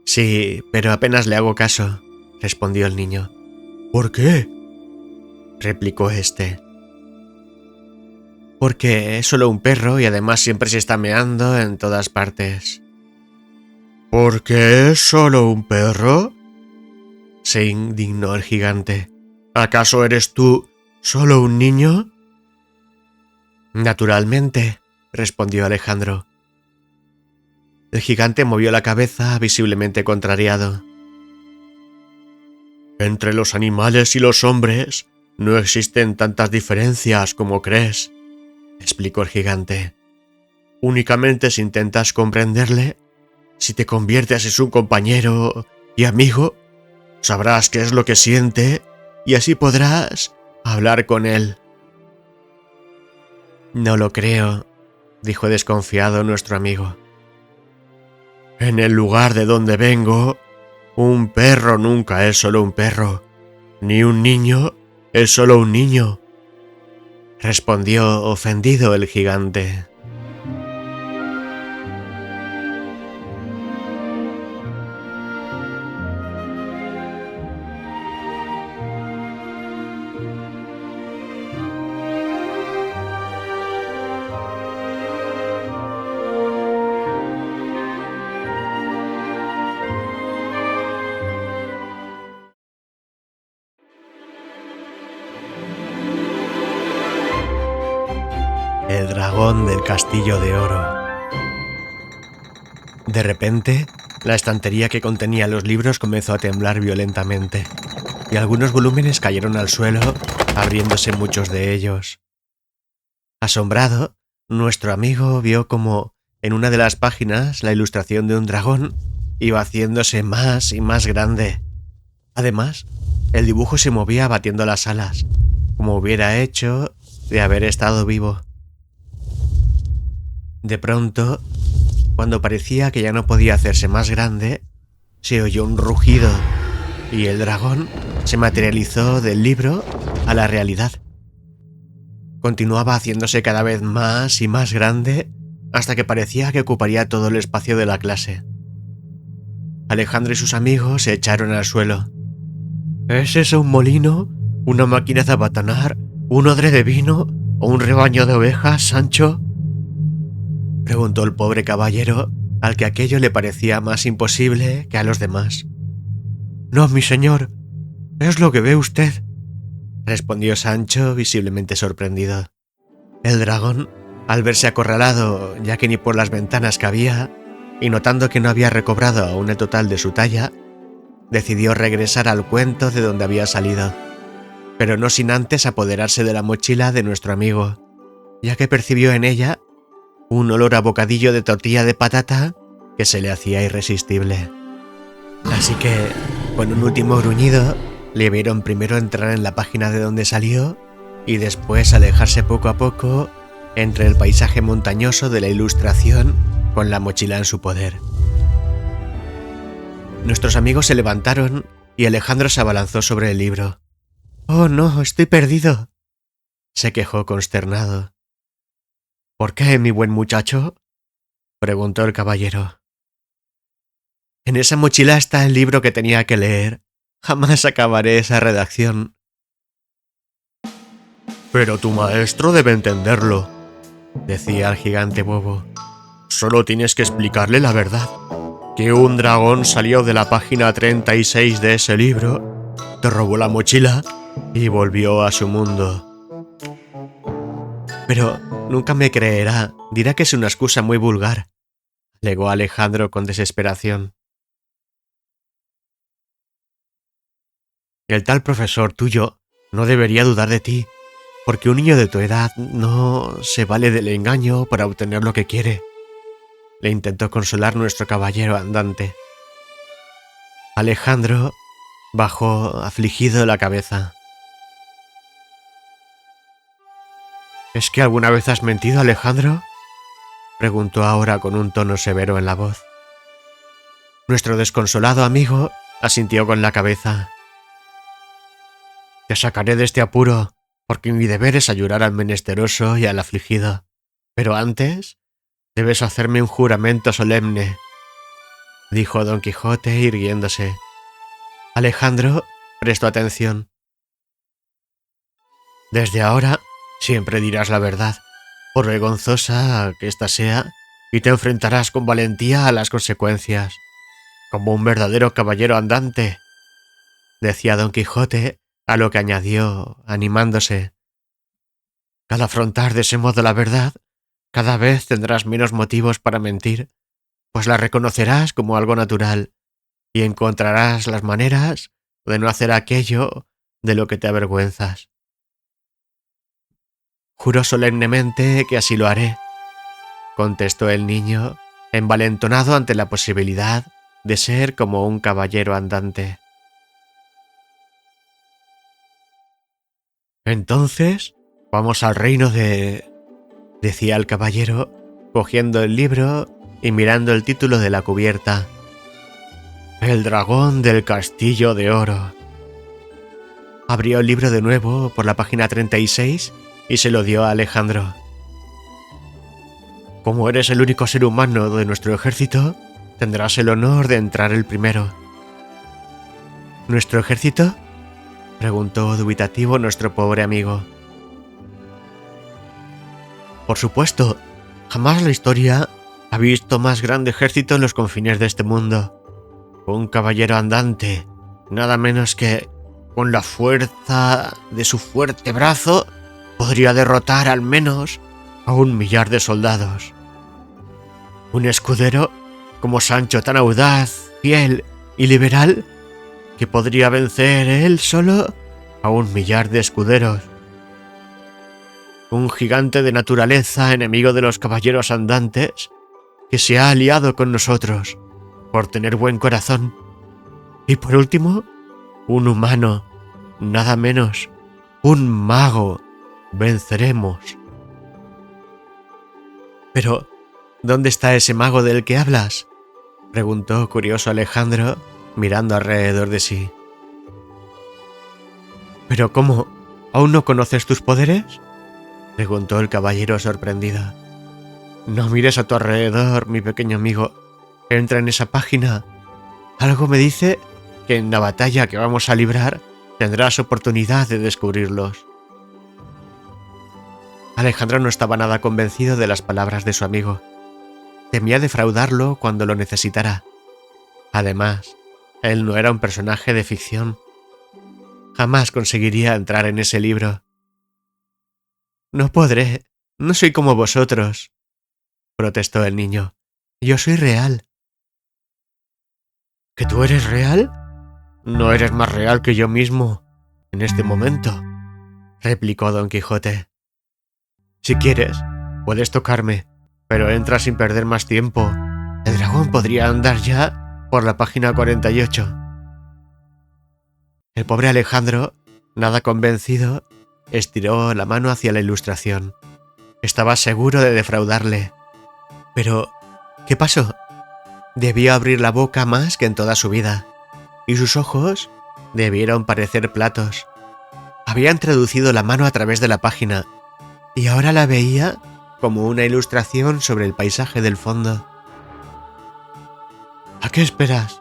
Sí, pero apenas le hago caso, respondió el niño. ¿Por qué?, replicó este. Porque es solo un perro y además siempre se está meando en todas partes. ¿Por qué es solo un perro?, se indignó el gigante. ¿Acaso eres tú solo un niño? Naturalmente, respondió Alejandro. El gigante movió la cabeza visiblemente contrariado. Entre los animales y los hombres no existen tantas diferencias como crees, explicó el gigante. Únicamente si intentas comprenderle, si te conviertes en su compañero y amigo, sabrás qué es lo que siente y así podrás hablar con él. No lo creo, dijo desconfiado nuestro amigo. En el lugar de donde vengo, un perro nunca es solo un perro, ni un niño es solo un niño, respondió ofendido el gigante. El dragón del castillo de oro. De repente, la estantería que contenía los libros comenzó a temblar violentamente, y algunos volúmenes cayeron al suelo, abriéndose muchos de ellos. Asombrado, nuestro amigo vio como, en una de las páginas, la ilustración de un dragón iba haciéndose más y más grande. Además, el dibujo se movía batiendo las alas, como hubiera hecho de haber estado vivo. De pronto, cuando parecía que ya no podía hacerse más grande, se oyó un rugido y el dragón se materializó del libro a la realidad. Continuaba haciéndose cada vez más y más grande hasta que parecía que ocuparía todo el espacio de la clase. Alejandro y sus amigos se echaron al suelo. ¿Es eso un molino? ¿Una máquina de abatanar? ¿Un odre de vino? ¿O un rebaño de ovejas, Sancho?, preguntó el pobre caballero, al que aquello le parecía más imposible que a los demás. No, mi señor, es lo que ve usted, respondió Sancho visiblemente sorprendido. El dragón, al verse acorralado, ya que ni por las ventanas cabía, y notando que no había recobrado aún el total de su talla, decidió regresar al cuento de donde había salido, pero no sin antes apoderarse de la mochila de nuestro amigo, ya que percibió en ella un olor a bocadillo de tortilla de patata que se le hacía irresistible. Así que, con un último gruñido, le vieron primero entrar en la página de donde salió y después alejarse poco a poco entre el paisaje montañoso de la ilustración con la mochila en su poder. Nuestros amigos se levantaron y Alejandro se abalanzó sobre el libro. «Oh no, estoy perdido», se quejó consternado. «¿Por qué, mi buen muchacho?», preguntó el caballero. «En esa mochila está el libro que tenía que leer. Jamás acabaré esa redacción». «Pero tu maestro debe entenderlo», decía el gigante bobo. «Solo tienes que explicarle la verdad, que un dragón salió de la página 36 de ese libro, te robó la mochila y volvió a su mundo. Pero nunca me creerá, dirá que es una excusa muy vulgar, alegó Alejandro con desesperación. El tal profesor tuyo no debería dudar de ti, porque un niño de tu edad no se vale del engaño para obtener lo que quiere, le intentó consolar nuestro caballero andante. Alejandro bajó afligido la cabeza. ¿Es que alguna vez has mentido, Alejandro?, preguntó ahora con un tono severo en la voz. Nuestro desconsolado amigo asintió con la cabeza. Te sacaré de este apuro, porque mi deber es ayudar al menesteroso y al afligido. Pero antes, debes hacerme un juramento solemne, dijo Don Quijote irguiéndose. Alejandro prestó atención. Desde ahora, siempre dirás la verdad, por vergonzosa que ésta sea, y te enfrentarás con valentía a las consecuencias, como un verdadero caballero andante, decía Don Quijote, a lo que añadió, animándose. Al afrontar de ese modo la verdad, cada vez tendrás menos motivos para mentir, pues la reconocerás como algo natural, y encontrarás las maneras de no hacer aquello de lo que te avergüenzas. Juro solemnemente que así lo haré, contestó el niño, envalentonado ante la posibilidad de ser como un caballero andante. Entonces, vamos al reino decía el caballero, cogiendo el libro y mirando el título de la cubierta. El dragón del castillo de oro. Abrió el libro de nuevo por la página 36 y se lo dio a Alejandro. Como eres el único ser humano de nuestro ejército, tendrás el honor de entrar el primero. ¿Nuestro ejército?, preguntó dubitativo nuestro pobre amigo. Por supuesto, jamás la historia ha visto más grande ejército en los confines de este mundo. Un caballero andante, nada menos que con la fuerza de su fuerte brazo, podría derrotar al menos a 1.000.000 de soldados. Un escudero como Sancho, tan audaz, fiel y liberal, que podría vencer él solo a 1.000.000 de escuderos. Un gigante de naturaleza, enemigo de los caballeros andantes, que se ha aliado con nosotros por tener buen corazón. Y por último, un humano, nada menos, un mago. Venceremos. Pero, ¿dónde está ese mago del que hablas?, preguntó curioso Alejandro, mirando alrededor de sí. ¿Pero cómo? ¿Aún no conoces tus poderes?, preguntó el caballero sorprendido. No mires a tu alrededor, mi pequeño amigo. Entra en esa página. Algo me dice que en la batalla que vamos a librar tendrás oportunidad de descubrirlos. Alejandro no estaba nada convencido de las palabras de su amigo. Temía defraudarlo cuando lo necesitara. Además, él no era un personaje de ficción. Jamás conseguiría entrar en ese libro. No podré, no soy como vosotros, protestó el niño. Yo soy real. ¿Que tú eres real? No eres más real que yo mismo, en este momento, replicó Don Quijote. Si quieres, puedes tocarme, pero entra sin perder más tiempo. El dragón podría andar ya por la página 48. El pobre Alejandro, nada convencido, estiró la mano hacia la ilustración. Estaba seguro de defraudarle. Pero, ¿qué pasó? Debió abrir la boca más que en toda su vida, y sus ojos debieron parecer platos. Había introducido la mano a través de la página, y ahora la veía como una ilustración sobre el paisaje del fondo. ¿A qué esperas?,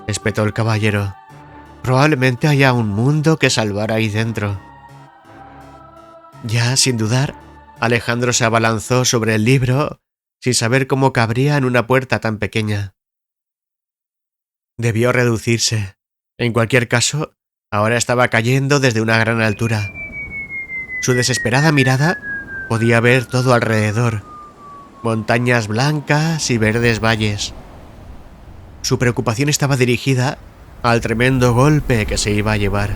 espetó el caballero. Probablemente haya un mundo que salvar ahí dentro. Ya, sin dudar, Alejandro se abalanzó sobre el libro sin saber cómo cabría en una puerta tan pequeña. Debió reducirse. En cualquier caso, ahora estaba cayendo desde una gran altura. Su desesperada mirada podía ver todo alrededor, montañas blancas y verdes valles. Su preocupación estaba dirigida al tremendo golpe que se iba a llevar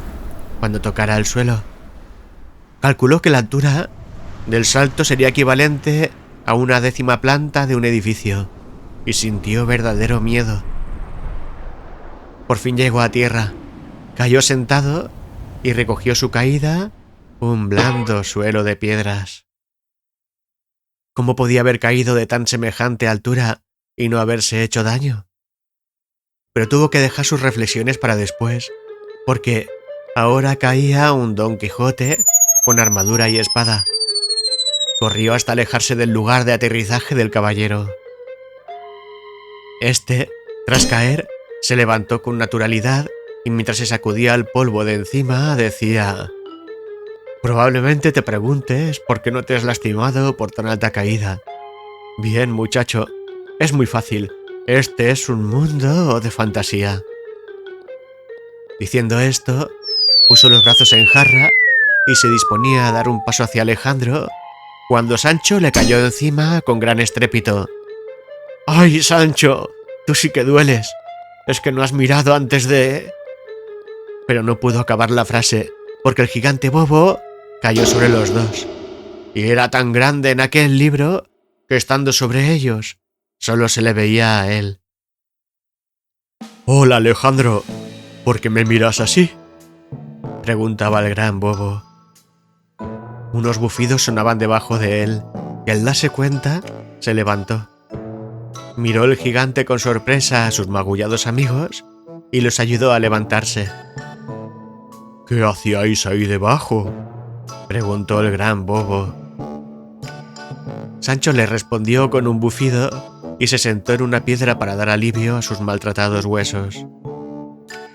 cuando tocara el suelo. Calculó que la altura del salto sería equivalente a una 10ª planta de un edificio y sintió verdadero miedo. Por fin llegó a tierra, cayó sentado y recogió su caída, un blando suelo de piedras. ¿Cómo podía haber caído de tan semejante altura y no haberse hecho daño? Pero tuvo que dejar sus reflexiones para después, porque ahora caía un Don Quijote con armadura y espada. Corrió hasta alejarse del lugar de aterrizaje del caballero. Este, tras caer, se levantó con naturalidad y mientras se sacudía el polvo de encima decía: «Probablemente te preguntes por qué no te has lastimado por tan alta caída. Bien, muchacho, es muy fácil. Este es un mundo de fantasía». Diciendo esto, puso los brazos en jarra y se disponía a dar un paso hacia Alejandro cuando Sancho le cayó encima con gran estrépito. «¡Ay, Sancho! Tú sí que dueles. ¿Es que no has mirado antes de...?» Pero no pudo acabar la frase, porque el gigante bobo cayó sobre los dos. Y era tan grande en aquel libro que estando sobre ellos, solo se le veía a él. «Hola, Alejandro. ¿Por qué me miras así?», preguntaba el gran bobo. Unos bufidos sonaban debajo de él, y al darse cuenta, se levantó. Miró el gigante con sorpresa a sus magullados amigos y los ayudó a levantarse. «¿Qué hacíais ahí debajo?», preguntó el gran bobo. Sancho le respondió con un bufido y se sentó en una piedra para dar alivio a sus maltratados huesos.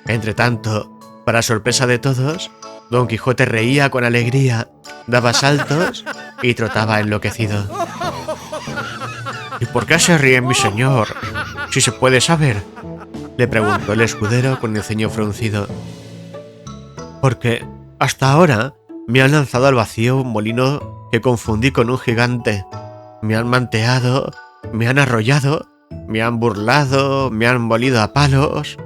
Entretanto, para sorpresa de todos, Don Quijote reía con alegría, daba saltos y trotaba enloquecido. «¿Y por qué se ríe mi señor, si se puede saber?», le preguntó el escudero con el ceño fruncido. «Porque hasta ahora me han lanzado al vacío un molino que confundí con un gigante. Me han manteado, me han arrollado, me han burlado, me han molido a palos.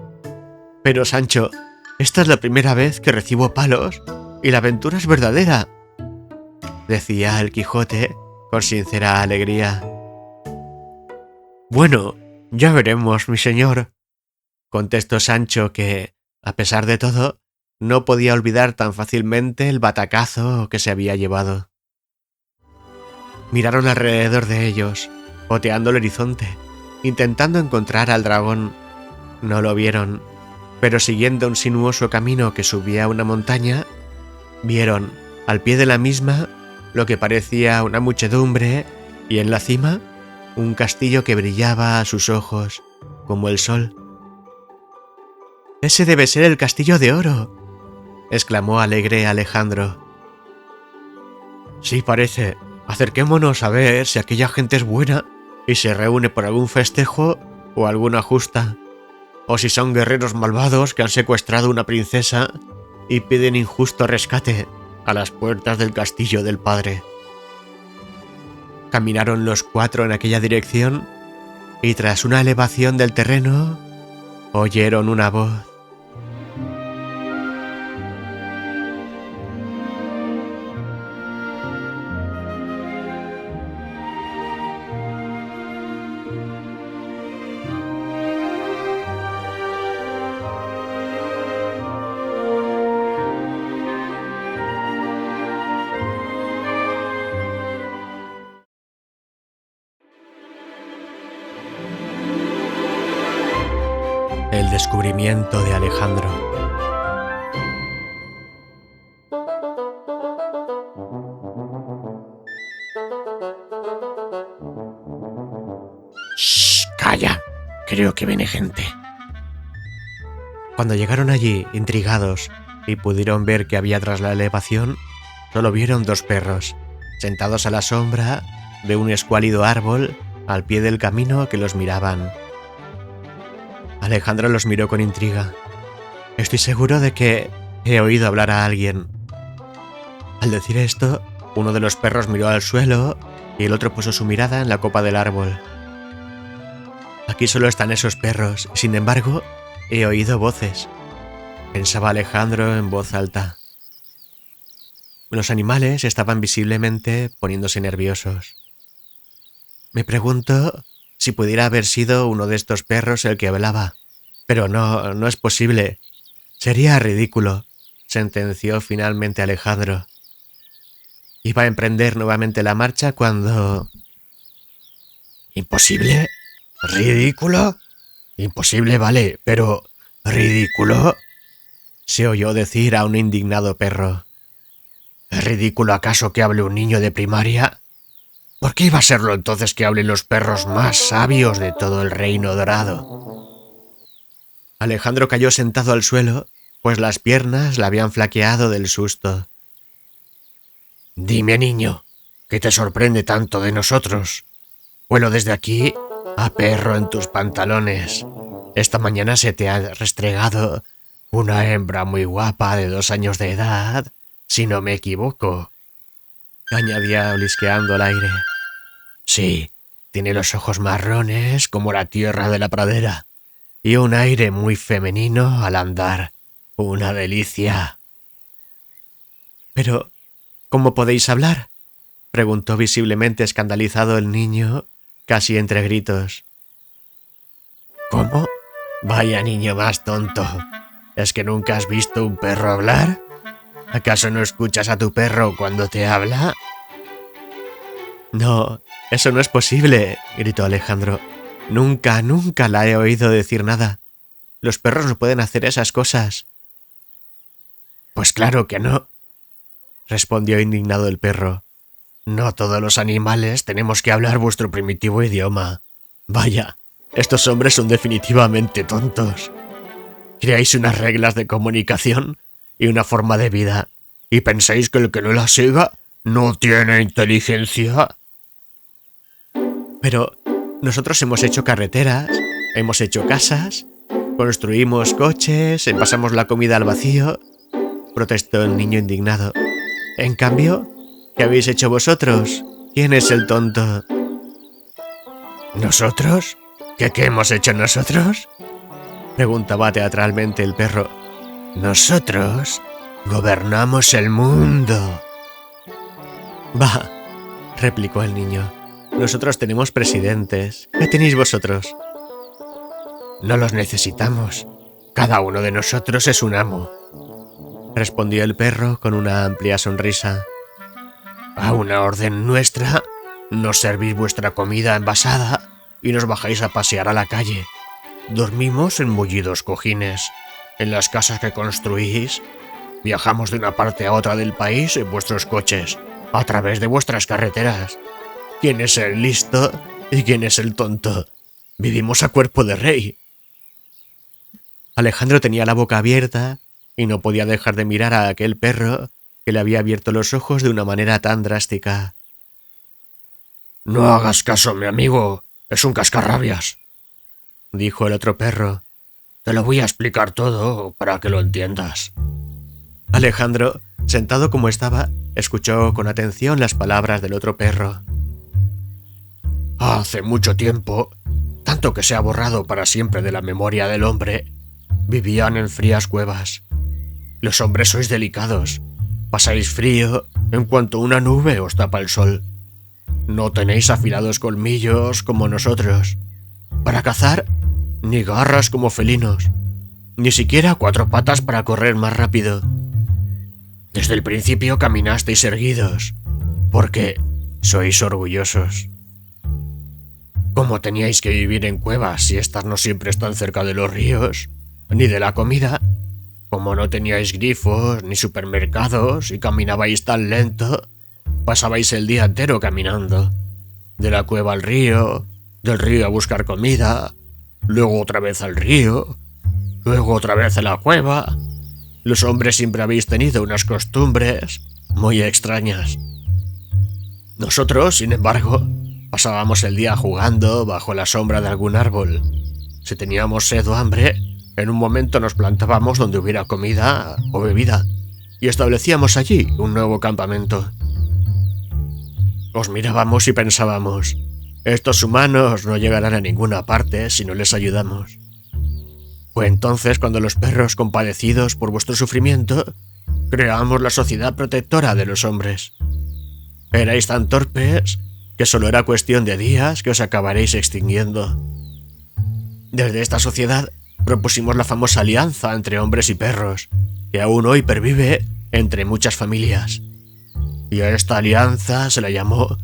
Pero, Sancho, esta es la primera vez que recibo palos y la aventura es verdadera», decía el Quijote con sincera alegría. «Bueno, ya veremos, mi señor», contestó Sancho, que, a pesar de todo, no podía olvidar tan fácilmente el batacazo que se había llevado. Miraron alrededor de ellos, oteando el horizonte, intentando encontrar al dragón. No lo vieron, pero siguiendo un sinuoso camino que subía a una montaña, vieron, al pie de la misma, lo que parecía una muchedumbre y en la cima, un castillo que brillaba a sus ojos, como el sol. «Ese debe ser el castillo de oro», exclamó alegre Alejandro. «Sí parece. Acerquémonos a ver si aquella gente es buena y se reúne por algún festejo o alguna justa, o si son guerreros malvados que han secuestrado una princesa y piden injusto rescate a las puertas del castillo del padre». Caminaron los cuatro en aquella dirección y tras una elevación del terreno oyeron una voz. El descubrimiento de Alejandro. «Shh, calla. Creo que viene gente». Cuando llegaron allí, intrigados, y pudieron ver que había tras la elevación, solo vieron dos perros, sentados a la sombra de un escuálido árbol al pie del camino que los miraban. Alejandro los miró con intriga. «Estoy seguro de que He oído hablar a alguien. Al decir esto, uno de los perros miró al suelo y el otro puso su mirada en la copa del árbol. Aquí solo están esos perros, y sin embargo, he oído voces, pensaba Alejandro en voz alta. Los animales estaban visiblemente poniéndose nerviosos. Me pregunto si pudiera haber sido uno de estos perros el que hablaba. Pero no es posible. Sería ridículo, sentenció finalmente Alejandro. Iba a emprender nuevamente la marcha cuando... ¿Imposible? ¿Ridículo? Imposible, vale, pero... ¿ridículo? Se oyó decir a un indignado perro. ¿Es ridículo acaso que hable un niño de primaria? ¿Por qué iba a serlo entonces que hablen los perros más sabios de todo el reino dorado? Alejandro cayó sentado al suelo, pues las piernas le habían flaqueado del susto. Dime, niño, ¿qué te sorprende tanto de nosotros? Vuelo desde aquí a perro en tus pantalones. Esta mañana se te ha restregado una hembra muy guapa de 2 años de edad, si no me equivoco, añadía blisqueando el aire. Sí, tiene los ojos marrones como la tierra de la pradera y un aire muy femenino al andar. Una delicia. Pero, ¿cómo podéis hablar? Preguntó visiblemente escandalizado el niño, casi entre gritos. ¿Cómo? Vaya niño más tonto. ¿Es que nunca has visto un perro hablar? ¿Acaso no escuchas a tu perro cuando te habla? No, eso no es posible, gritó Alejandro. Nunca la he oído decir nada. Los perros no pueden hacer esas cosas. Pues claro que no, respondió indignado el perro. No todos los animales tenemos que hablar vuestro primitivo idioma. Vaya, estos hombres son definitivamente tontos. Creáis unas reglas de comunicación y una forma de vida, y pensáis que el que no las siga no tiene inteligencia. Pero nosotros hemos hecho carreteras, hemos hecho casas, construimos coches, pasamos la comida al vacío, protestó el niño indignado. En cambio, ¿qué habéis hecho vosotros? ¿Quién es el tonto? ¿Nosotros? ¿Qué hemos hecho nosotros? Preguntaba teatralmente el perro. Nosotros gobernamos el mundo. Bah, replicó el niño. Nosotros tenemos presidentes. ¿Qué tenéis vosotros? No los necesitamos. Cada uno de nosotros es un amo, respondió el perro con una amplia sonrisa. A una orden nuestra, nos servís vuestra comida envasada y nos bajáis a pasear a la calle. Dormimos en mullidos cojines. En las casas que construís, viajamos de una parte a otra del país en vuestros coches, a través de vuestras carreteras. ¿Quién es el listo y quién es el tonto? Vivimos a cuerpo de rey. Alejandro tenía la boca abierta y no podía dejar de mirar a aquel perro que le había abierto los ojos de una manera tan drástica. No hagas caso, mi amigo. Es un cascarrabias, dijo el otro perro. Te lo voy a explicar todo para que lo entiendas. Alejandro, sentado como estaba, escuchó con atención las palabras del otro perro. Hace mucho tiempo, tanto que se ha borrado para siempre de la memoria del hombre, vivían en frías cuevas. Los hombres sois delicados. Pasáis frío en cuanto una nube os tapa el sol. No tenéis afilados colmillos como nosotros. Para cazar, ni garras como felinos. Ni siquiera 4 patas para correr más rápido. Desde el principio caminasteis erguidos, porque sois orgullosos. ¿Cómo teníais que vivir en cuevas si estas no siempre están cerca de los ríos, ni de la comida? Como no teníais grifos ni supermercados y caminabais tan lento, pasabais el día entero caminando. De la cueva al río, del río a buscar comida, luego otra vez al río, luego otra vez a la cueva. Los hombres siempre habéis tenido unas costumbres muy extrañas. Nosotros, sin embargo, pasábamos el día jugando bajo la sombra de algún árbol. Si teníamos sed o hambre, En un momento nos plantábamos donde hubiera comida o bebida y establecíamos allí un nuevo campamento. Os mirábamos y pensábamos, estos humanos no llegarán a ninguna parte si no les ayudamos. Fue entonces cuando los perros, compadecidos por vuestro sufrimiento, creamos la sociedad protectora de los hombres. Erais tan torpes que solo era cuestión de días que os acabaréis extinguiendo. Desde esta sociedad propusimos la famosa alianza entre hombres y perros, que aún hoy pervive entre muchas familias. Y a esta alianza se la llamó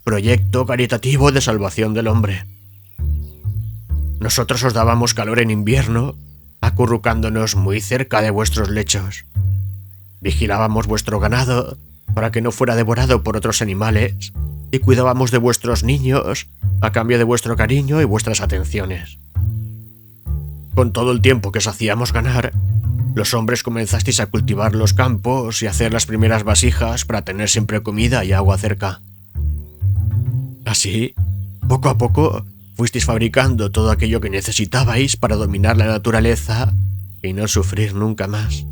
Proyecto Caritativo de Salvación del Hombre. Nosotros os dábamos calor en invierno, acurrucándonos muy cerca de vuestros lechos. Vigilábamos vuestro ganado para que no fuera devorado por otros animales y cuidábamos de vuestros niños a cambio de vuestro cariño y vuestras atenciones. Con todo el tiempo que os hacíamos ganar, los hombres comenzasteis a cultivar los campos y a hacer las primeras vasijas para tener siempre comida y agua cerca. Así, poco a poco, fuisteis fabricando todo aquello que necesitabais para dominar la naturaleza y no sufrir nunca más.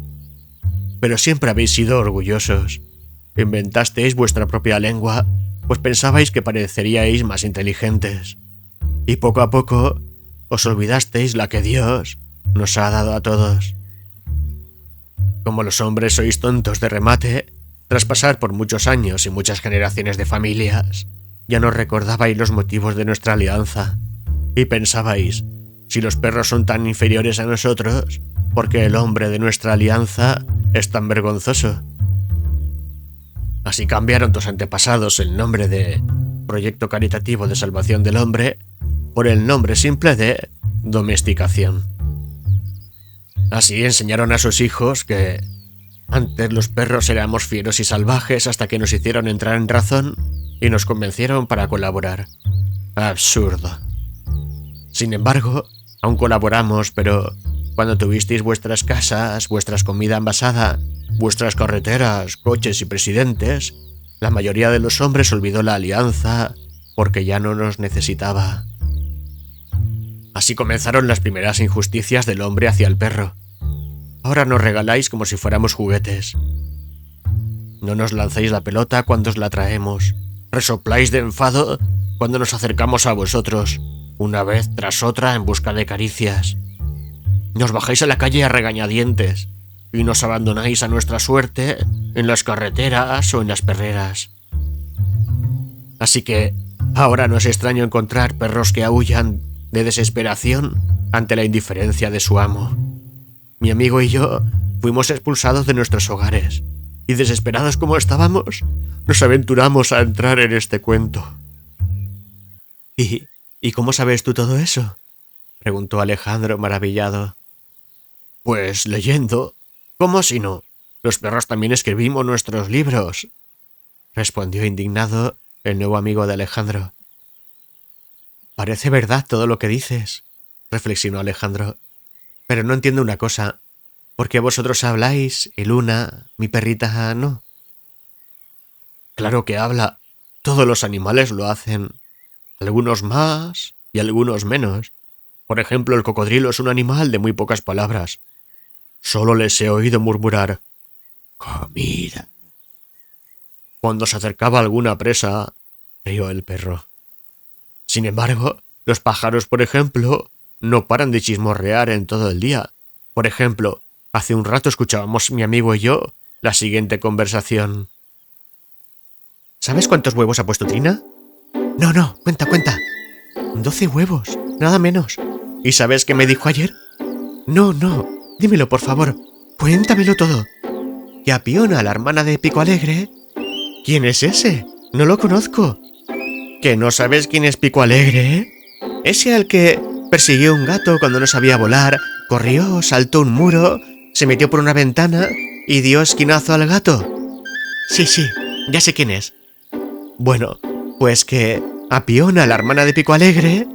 Pero siempre habéis sido orgullosos. Inventasteis vuestra propia lengua, pues pensabais que pareceríais más inteligentes. Y poco a poco, os olvidasteis la que Dios nos ha dado a todos. Como los hombres sois tontos de remate, tras pasar por muchos años y muchas generaciones de familias, ya no recordabais los motivos de nuestra alianza, y pensabais, si los perros son tan inferiores a nosotros, ¿por qué el hombre de nuestra alianza es tan vergonzoso? Así cambiaron tus antepasados el nombre de Proyecto Caritativo de Salvación del Hombre por el nombre simple de domesticación. Así enseñaron a sus hijos que antes los perros éramos fieros y salvajes hasta que nos hicieron entrar en razón y nos convencieron para colaborar. Absurdo. Sin embargo, aún colaboramos, pero cuando tuvisteis vuestras casas, vuestras comida envasada, vuestras carreteras, coches y presidentes, la mayoría de los hombres olvidó la alianza porque ya no nos necesitaba. Así comenzaron las primeras injusticias del hombre hacia el perro. Ahora nos regaláis como si fuéramos juguetes. No nos lancéis la pelota cuando os la traemos. Resopláis de enfado cuando nos acercamos a vosotros, una vez tras otra en busca de caricias. Nos bajáis a la calle a regañadientes y nos abandonáis a nuestra suerte en las carreteras o en las perreras. Así que ahora no es extraño encontrar perros que aúllan de desesperación ante la indiferencia de su amo. Mi amigo y yo fuimos expulsados de nuestros hogares y, desesperados como estábamos, nos aventuramos a entrar en este cuento. ¿Y cómo sabes tú todo eso?, preguntó Alejandro maravillado. Pues leyendo. ¿Cómo si no? Los perros también escribimos nuestros libros, respondió indignado el nuevo amigo de Alejandro. Parece verdad todo lo que dices, reflexionó Alejandro. Pero no entiendo una cosa. ¿Por qué vosotros habláis y Luna, mi perrita, no? Claro que habla. Todos los animales lo hacen. Algunos más y algunos menos. Por ejemplo, el cocodrilo es un animal de muy pocas palabras. Solo les he oído murmurar «comida». Cuando se acercaba alguna presa, rió el perro. Sin embargo, los pájaros, por ejemplo, no paran de chismorrear en todo el día. Por ejemplo, hace un rato escuchábamos mi amigo y yo la siguiente conversación. ¿Sabes cuántos huevos ha puesto Trina? No, cuenta. 12 huevos, nada menos. ¿Y sabes qué me dijo ayer? No, dímelo por favor, cuéntamelo todo. Que a Piona, la hermana de Pico Alegre... ¿Quién es ese? No lo conozco. ¿Que no sabes quién es Pico Alegre? Ese al que persiguió un gato cuando no sabía volar, corrió, saltó un muro, se metió por una ventana y dio esquinazo al gato. Sí, ya sé quién es. Bueno, pues que a Piona, la hermana de Pico Alegre...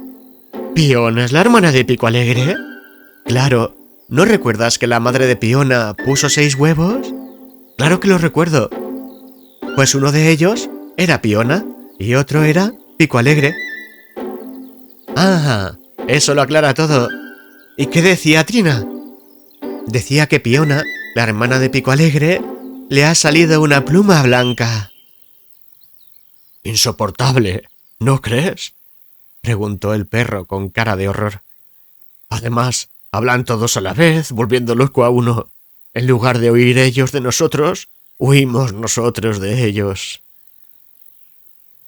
¿Piona es la hermana de Pico Alegre? Claro, ¿no recuerdas que la madre de Piona puso 6 huevos? Claro que lo recuerdo. Pues uno de ellos era Piona y otro era Pico Alegre. Ah, eso lo aclara todo. ¿Y qué decía Trina? Decía que Piona, la hermana de Pico Alegre, le ha salido una pluma blanca. Insoportable, ¿no crees? Preguntó el perro con cara de horror. Además, hablan todos a la vez, volviendo loco a uno. En lugar de huir ellos de nosotros, huimos nosotros de ellos.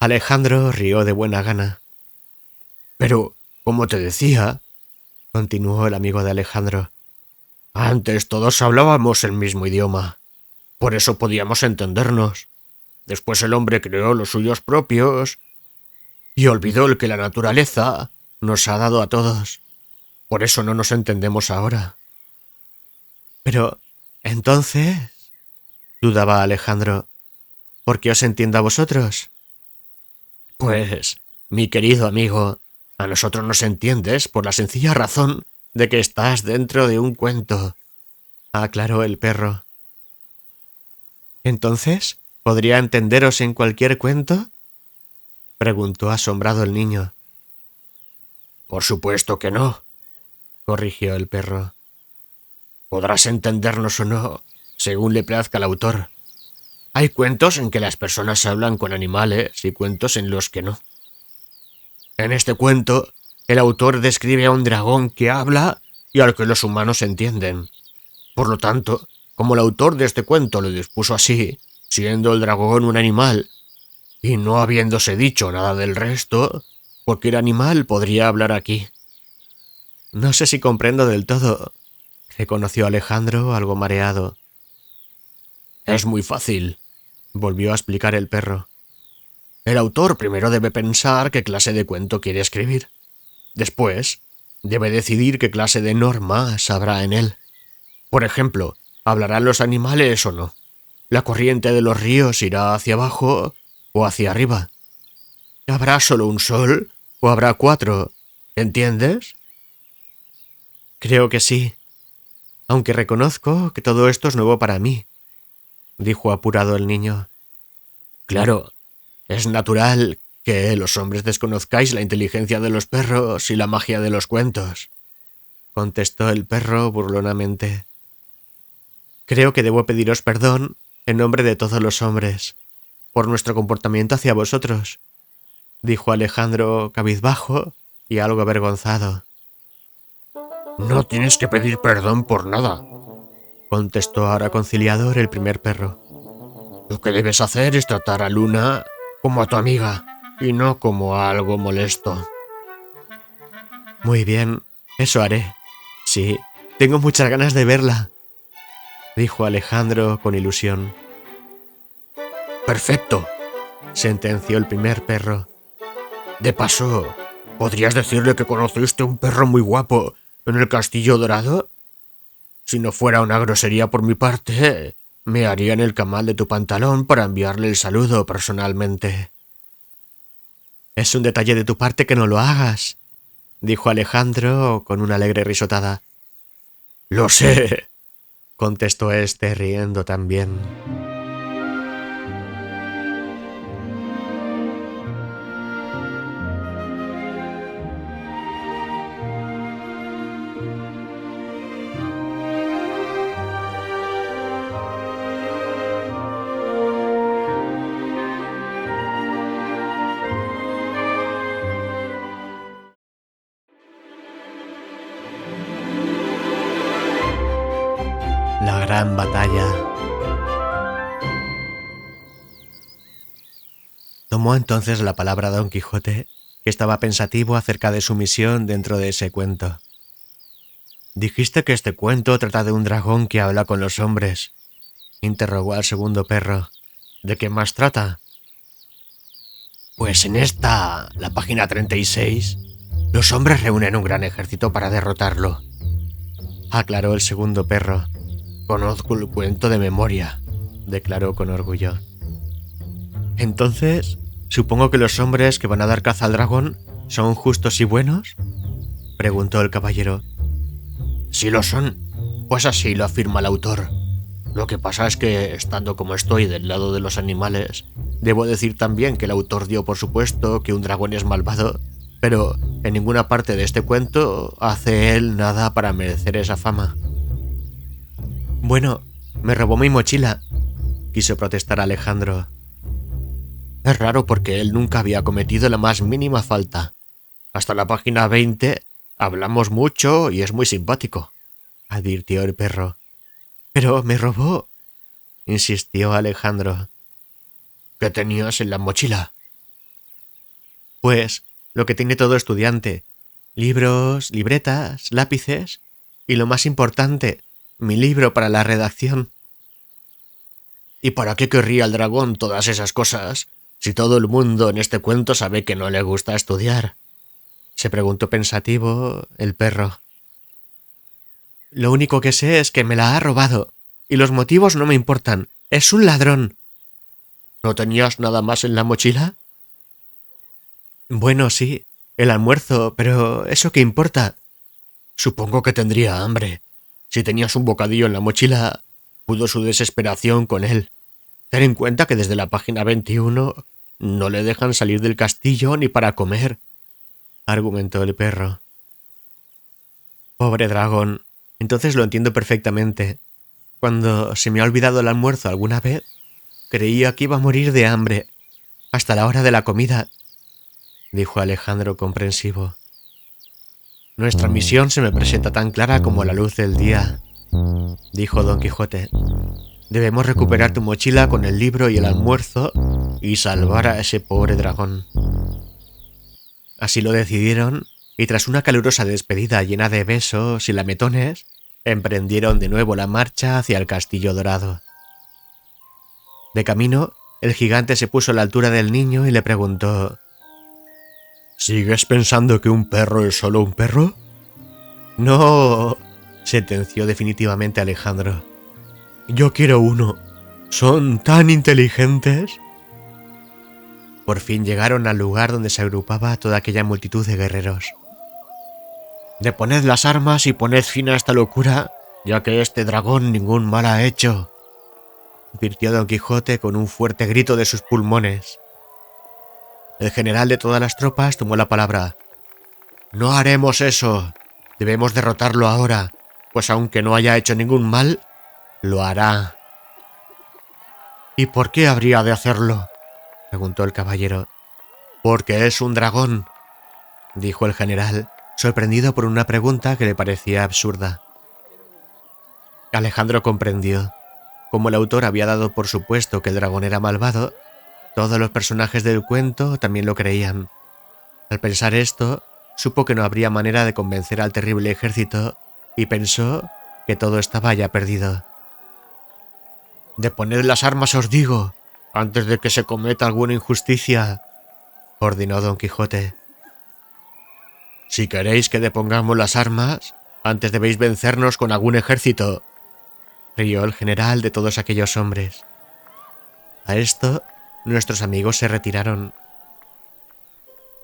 Alejandro rió de buena gana. Pero, como te decía, continuó el amigo de Alejandro, antes todos hablábamos el mismo idioma. Por eso podíamos entendernos. Después el hombre creó los suyos propios y olvidó el que la naturaleza nos ha dado a todos. Por eso no nos entendemos ahora. Pero, entonces, dudaba Alejandro, ¿por qué os entiendo a vosotros? Pues, mi querido amigo, a nosotros nos entiendes por la sencilla razón de que estás dentro de un cuento, aclaró el perro. ¿Entonces, podría entenderos en cualquier cuento? Preguntó asombrado el niño. Por supuesto que no, corrigió el perro. Podrás entendernos o no, según le plazca al autor. Hay cuentos en que las personas hablan con animales y cuentos en los que no. En este cuento, el autor describe a un dragón que habla y al que los humanos entienden. Por lo tanto, como el autor de este cuento lo dispuso así, siendo el dragón un animal, y no habiéndose dicho nada del resto, cualquier animal podría hablar aquí. No sé si comprendo del todo, reconoció Alejandro algo mareado. Es muy fácil, volvió a explicar el perro. El autor primero debe pensar qué clase de cuento quiere escribir. Después, debe decidir qué clase de normas habrá en él. Por ejemplo, ¿hablarán los animales o no? ¿La corriente de los ríos irá hacia abajo o hacia arriba? ¿Habrá solo un sol o habrá 4? ¿Entiendes? Creo que sí, aunque reconozco que todo esto es nuevo para mí, dijo apurado el niño. Claro, es natural que los hombres desconozcáis la inteligencia de los perros y la magia de los cuentos, contestó el perro burlonamente. Creo que debo pediros perdón en nombre de todos los hombres por nuestro comportamiento hacia vosotros, dijo Alejandro cabizbajo y algo avergonzado. No tienes que pedir perdón por nada, contestó ahora conciliador el primer perro. Lo que debes hacer es tratar a Luna como a tu amiga y no como a algo molesto. Muy bien, eso haré. Sí, tengo muchas ganas de verla, dijo Alejandro con ilusión. Perfecto, sentenció el primer perro. De paso, ¿podrías decirle que conociste un perro muy guapo en el Castillo Dorado? Si no fuera una grosería por mi parte, me haría en el camal de tu pantalón para enviarle el saludo personalmente. Es un detalle de tu parte que no lo hagas, dijo Alejandro con una alegre risotada. Lo sé, contestó este riendo también. La gran batalla. Tomó entonces la palabra Don Quijote, que estaba pensativo acerca de su misión dentro de ese cuento. «Dijiste que este cuento trata de un dragón que habla con los hombres», interrogó al segundo perro. «¿De qué más trata?» «Pues en esta, la página 36, los hombres reúnen un gran ejército para derrotarlo», aclaró el segundo perro. «Conozco el cuento de memoria», declaró con orgullo. «Entonces, supongo que los hombres que van a dar caza al dragón son justos y buenos», preguntó el caballero. «Sí lo son, pues así lo afirma el autor. Lo que pasa es que, estando como estoy del lado de los animales, debo decir también que el autor dio por supuesto que un dragón es malvado, pero en ninguna parte de este cuento hace él nada para merecer esa fama. Bueno, me robó mi mochila, quiso protestar Alejandro. Es raro porque él nunca había cometido la más mínima falta. Hasta la página 20 hablamos mucho y es muy simpático, advirtió el perro. Pero me robó, insistió Alejandro. ¿Qué tenías en la mochila? Pues lo que tiene todo estudiante: libros, libretas, lápices y, lo más importante, mi libro para la redacción. ¿Y para qué querría el dragón todas esas cosas si todo el mundo en este cuento sabe que no le gusta estudiar?, se preguntó pensativo el perro. Lo único que sé es que me la ha robado, y los motivos no me importan. Es un ladrón. ¿No tenías nada más en la mochila? Bueno, sí, el almuerzo, pero ¿eso qué importa? Supongo que tendría hambre. Si tenías un bocadillo en la mochila, pudo su desesperación con él. Ten en cuenta que desde la página 21 no le dejan salir del castillo ni para comer, argumentó el perro. Pobre dragón, entonces lo entiendo perfectamente. Cuando se me ha olvidado el almuerzo alguna vez, creía que iba a morir de hambre, hasta la hora de la comida, dijo Alejandro comprensivo. Nuestra misión se me presenta tan clara como la luz del día, dijo Don Quijote. Debemos recuperar tu mochila con el libro y el almuerzo y salvar a ese pobre dragón. Así lo decidieron, y tras una calurosa despedida llena de besos y lametones, emprendieron de nuevo la marcha hacia el Castillo Dorado. De camino, el gigante se puso a la altura del niño y le preguntó: ¿Sigues pensando que un perro es solo un perro? No, sentenció definitivamente Alejandro. Yo quiero uno. Son tan inteligentes. Por fin llegaron al lugar donde se agrupaba toda aquella multitud de guerreros. Deponed las armas y poned fin a esta locura, ya que este dragón ningún mal ha hecho, advirtió Don Quijote con un fuerte grito de sus pulmones. El general de todas las tropas tomó la palabra. No haremos eso. Debemos derrotarlo ahora, pues aunque no haya hecho ningún mal, lo hará. ¿Y por qué habría de hacerlo?, preguntó el caballero. Porque es un dragón, dijo el general, sorprendido por una pregunta que le parecía absurda. Alejandro comprendió. Como el autor había dado por supuesto que el dragón era malvado, todos los personajes del cuento también lo creían. Al pensar esto, supo que no habría manera de convencer al terrible ejército y pensó que todo estaba ya perdido. «Deponed las armas, os digo, antes de que se cometa alguna injusticia», ordenó Don Quijote. «Si queréis que depongamos las armas, antes debéis vencernos con algún ejército», rió el general de todos aquellos hombres. A esto, nuestros amigos se retiraron.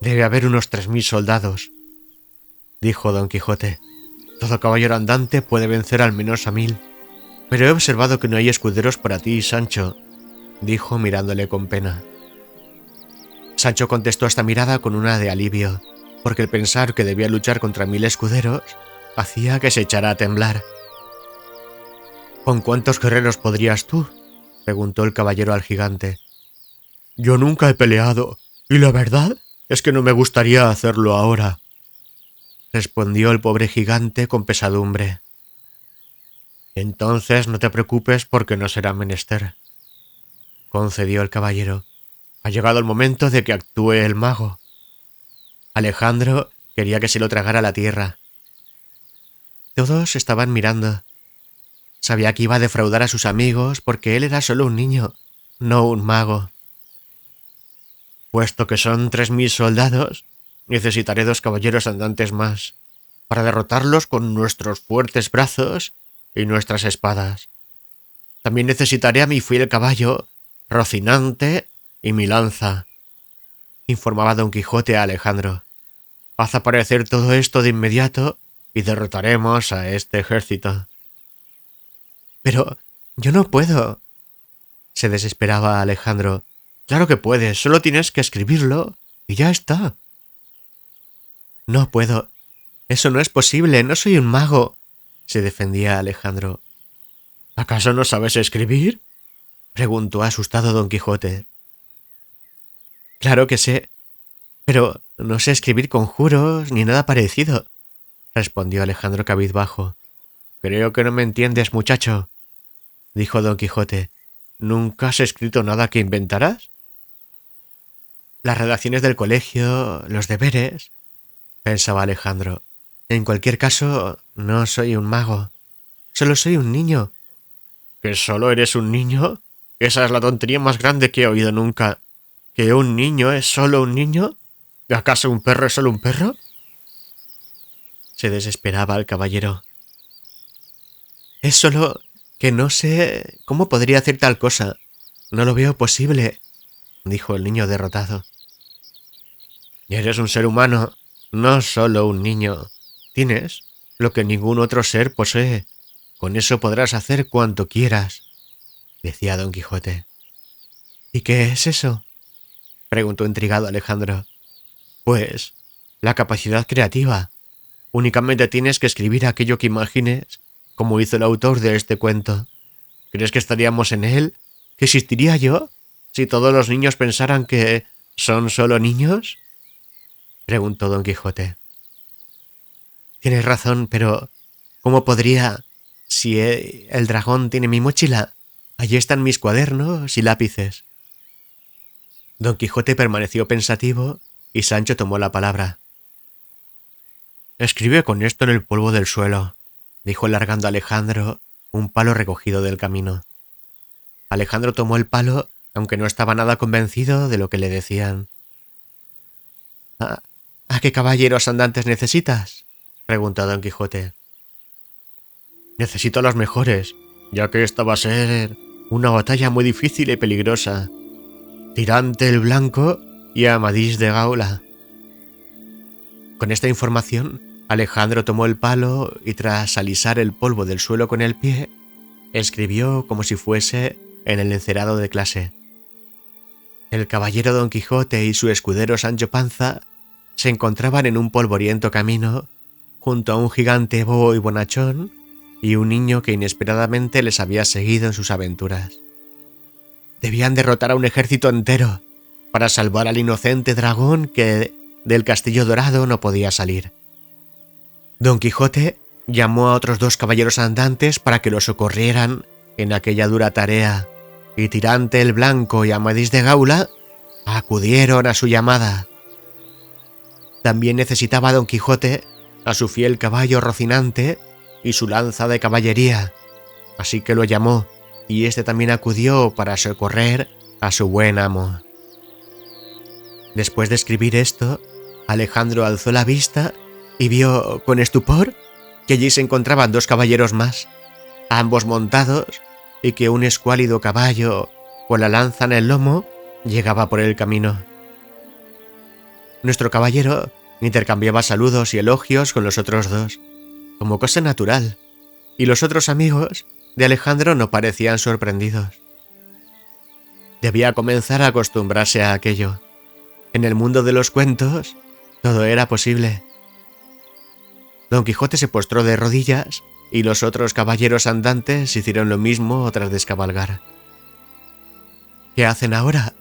«Debe haber unos 3000 soldados», dijo Don Quijote. «Todo caballero andante puede vencer al menos a 1000. Pero he observado que no hay escuderos para ti, Sancho», dijo mirándole con pena. Sancho contestó a esta mirada con una de alivio, porque el pensar que debía luchar contra 1000 escuderos hacía que se echara a temblar. «¿Con cuántos guerreros podrías tú?», preguntó el caballero al gigante. «Yo nunca he peleado, y la verdad es que no me gustaría hacerlo ahora», respondió el pobre gigante con pesadumbre. «Entonces no te preocupes porque no será menester», concedió el caballero. «Ha llegado el momento de que actúe el mago». Alejandro quería que se lo tragara la tierra. Todos estaban mirando. Sabía que iba a defraudar a sus amigos porque él era solo un niño, no un mago. «Puesto que son 3000 soldados, necesitaré 2 caballeros andantes más, para derrotarlos con nuestros fuertes brazos y nuestras espadas. También necesitaré a mi fiel caballo, Rocinante, y mi lanza», informaba Don Quijote a Alejandro. «Haz aparecer todo esto de inmediato y derrotaremos a este ejército». «Pero yo no puedo», se desesperaba Alejandro. «Claro que puedes, solo tienes que escribirlo y ya está». No puedo. Eso no es posible, no soy un mago, se defendía Alejandro. ¿Acaso no sabes escribir?, preguntó asustado Don Quijote. Claro que sé, pero no sé escribir conjuros ni nada parecido, respondió Alejandro cabizbajo. Creo que no me entiendes, muchacho, dijo Don Quijote. ¿Nunca has escrito nada que inventarás? Las redacciones del colegio, los deberes, pensaba Alejandro. En cualquier caso, no soy un mago. Solo soy un niño. ¿Que solo eres un niño? Esa es la tontería más grande que he oído nunca. ¿Que un niño es solo un niño? ¿Acaso un perro es solo un perro? Se desesperaba el caballero. Es solo que no sé cómo podría hacer tal cosa. No lo veo posible, dijo el niño derrotado. Eres un ser humano, no solo un niño. Tienes lo que ningún otro ser posee. Con eso podrás hacer cuanto quieras, decía Don Quijote. ¿Y qué es eso?, preguntó intrigado Alejandro. Pues la capacidad creativa. Únicamente tienes que escribir aquello que imagines, como hizo el autor de este cuento. ¿Crees que estaríamos en él? ¿Que existiría yo si todos los niños pensaran que son solo niños?, preguntó Don Quijote. Tienes razón, pero ¿cómo podría, si el dragón tiene mi mochila? Allí están mis cuadernos y lápices. Don Quijote permaneció pensativo y Sancho tomó la palabra. Escribe con esto en el polvo del suelo, dijo alargando a Alejandro un palo recogido del camino. Alejandro tomó el palo, aunque no estaba nada convencido de lo que le decían. ¿A qué caballeros andantes necesitas?, preguntó Don Quijote. Necesito a los mejores, ya que esta va a ser una batalla muy difícil y peligrosa. Tirante el Blanco y Amadís de Gaula. Con esta información, Alejandro tomó el palo y tras alisar el polvo del suelo con el pie, escribió como si fuese en el encerado de clase. El caballero Don Quijote y su escudero Sancho Panza se encontraban en un polvoriento camino junto a un gigante bobo y bonachón y un niño que inesperadamente les había seguido en sus aventuras. Debían derrotar a un ejército entero para salvar al inocente dragón que del castillo dorado no podía salir. Don Quijote llamó a otros 2 caballeros andantes para que lo socorrieran en aquella dura tarea, y Tirante el Blanco y Amadís de Gaula acudieron a su llamada. También necesitaba Don Quijote a su fiel caballo Rocinante y su lanza de caballería, así que lo llamó, y éste también acudió para socorrer a su buen amo. Después de escribir esto, Alejandro alzó la vista y vio con estupor que allí se encontraban 2 caballeros más, ambos montados, y que un escuálido caballo con la lanza en el lomo llegaba por el camino. Nuestro caballero intercambiaba saludos y elogios con los otros 2, como cosa natural, y los otros amigos de Alejandro no parecían sorprendidos. Debía comenzar a acostumbrarse a aquello. En el mundo de los cuentos, todo era posible. Don Quijote se postró de rodillas y los otros caballeros andantes hicieron lo mismo tras descabalgar. ¿Qué hacen ahora?,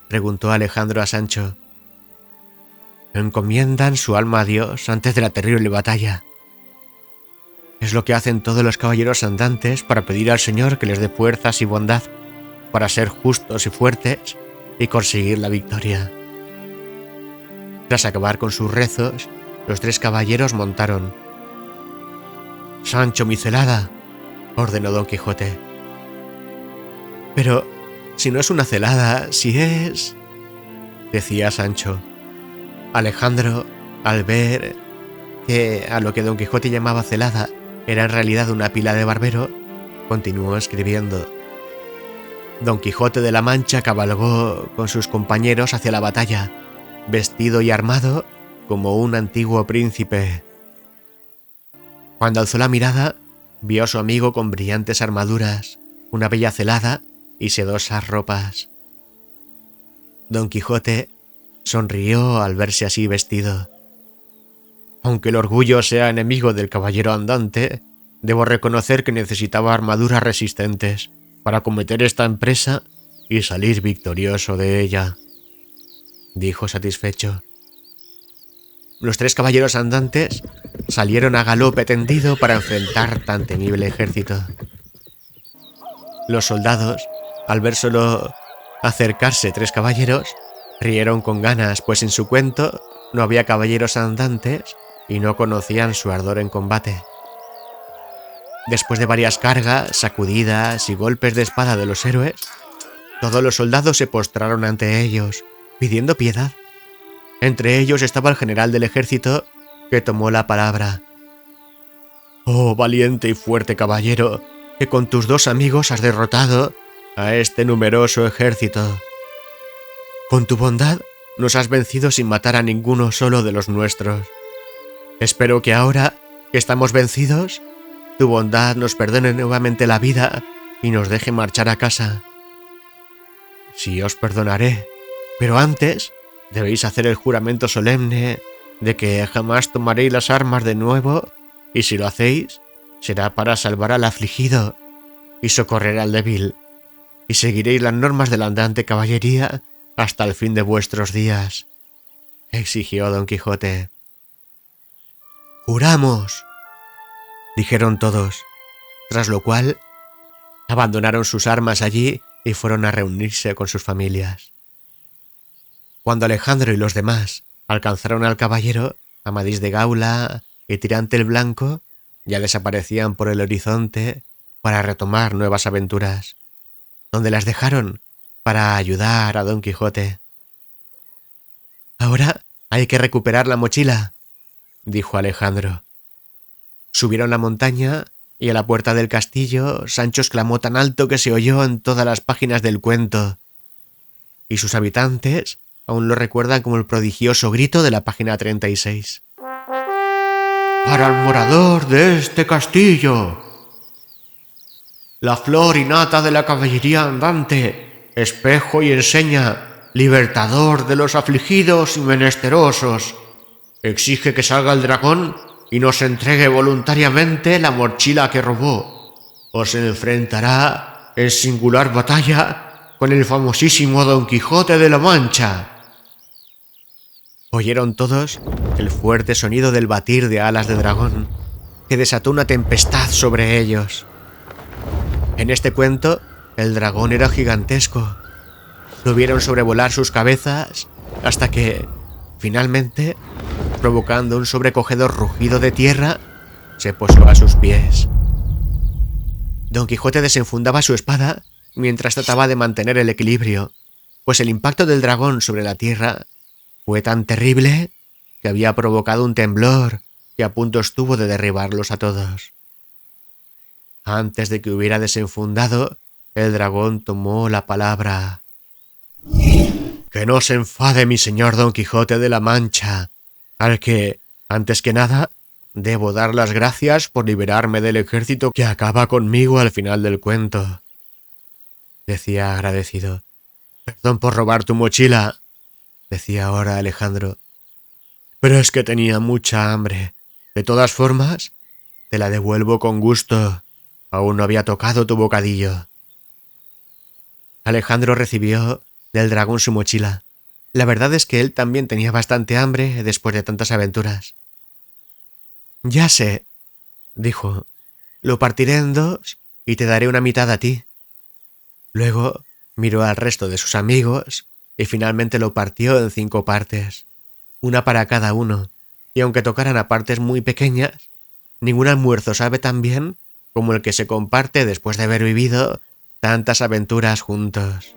preguntó Alejandro a Sancho. Encomiendan su alma a Dios antes de la terrible batalla. Es lo que hacen todos los caballeros andantes para pedir al Señor que les dé fuerzas y bondad para ser justos y fuertes y conseguir la victoria. Tras acabar con sus rezos, los 3 caballeros montaron. «Sancho, mi celada», ordenó Don Quijote. «Pero si no es una celada, si es...», decía Sancho. Alejandro, al ver que a lo que Don Quijote llamaba celada era en realidad una pila de barbero, continuó escribiendo. Don Quijote de la Mancha cabalgó con sus compañeros hacia la batalla, vestido y armado como un antiguo príncipe. Cuando alzó la mirada, vio a su amigo con brillantes armaduras, una bella celada y sedosas ropas. Don Quijote sonrió al verse así vestido. Aunque el orgullo sea enemigo del caballero andante, debo reconocer que necesitaba armaduras resistentes para acometer esta empresa y salir victorioso de ella, dijo satisfecho. Los 3 caballeros andantes salieron a galope tendido para enfrentar tan temible ejército. Los soldados, al ver solo acercarse 3 caballeros, rieron con ganas, pues en su cuento no había caballeros andantes y no conocían su ardor en combate. Después de varias cargas, sacudidas y golpes de espada de los héroes, todos los soldados se postraron ante ellos, pidiendo piedad. Entre ellos estaba el general del ejército, que tomó la palabra. «Oh, valiente y fuerte caballero, que con tus 2 amigos has derrotado a este numeroso ejército. Con tu bondad nos has vencido sin matar a ninguno solo de los nuestros. Espero que ahora que estamos vencidos, tu bondad nos perdone nuevamente la vida y nos deje marchar a casa. Sí, os perdonaré, pero antes debéis hacer el juramento solemne de que jamás tomaréis las armas de nuevo, y si lo hacéis, será para salvar al afligido y socorrer al débil, y seguiréis las normas de la andante caballería hasta el fin de vuestros días», exigió Don Quijote. «¡Juramos!», dijeron todos, tras lo cual abandonaron sus armas allí y fueron a reunirse con sus familias. Cuando Alejandro y los demás alcanzaron al caballero, Amadís de Gaula y Tirante el Blanco ya desaparecían por el horizonte para retomar nuevas aventuras, donde las dejaron para ayudar a Don Quijote. «Ahora hay que recuperar la mochila», dijo Alejandro. Subieron la montaña y a la puerta del castillo Sancho exclamó tan alto que se oyó en todas las páginas del cuento, y sus habitantes aún lo recuerdan como el prodigioso grito de la página 36. «Para el morador de este castillo, la flor y nata de la caballería andante, espejo y enseña, libertador de los afligidos y menesterosos, exige que salga el dragón y nos entregue voluntariamente la mochila que robó, o se enfrentará en singular batalla con el famosísimo Don Quijote de la Mancha». Oyeron todos el fuerte sonido del batir de alas de dragón, que desató una tempestad sobre ellos. En este cuento, el dragón era gigantesco. Lo vieron sobrevolar sus cabezas hasta que, finalmente, provocando un sobrecogedor rugido de tierra, se posó a sus pies. Don Quijote desenfundaba su espada mientras trataba de mantener el equilibrio, pues el impacto del dragón sobre la tierra fue tan terrible que había provocado un temblor que a punto estuvo de derribarlos a todos. Antes de que hubiera desenfundado, el dragón tomó la palabra. «Que no se enfade mi señor Don Quijote de la Mancha, al que, antes que nada, debo dar las gracias por liberarme del ejército que acaba conmigo al final del cuento», decía agradecido. «Perdón por robar tu mochila», decía ahora Alejandro, «pero es que tenía mucha hambre. De todas formas, te la devuelvo con gusto. Aún no había tocado tu bocadillo». Alejandro recibió del dragón su mochila. La verdad es que él también tenía bastante hambre después de tantas aventuras. «Ya sé», dijo, «lo partiré en 2 y te daré una mitad a ti». Luego miró al resto de sus amigos y finalmente lo partió en 5 partes, una para cada uno, y aunque tocaran a partes muy pequeñas, ningún almuerzo sabe tan bien como el que se comparte después de haber vivido tantas aventuras juntos.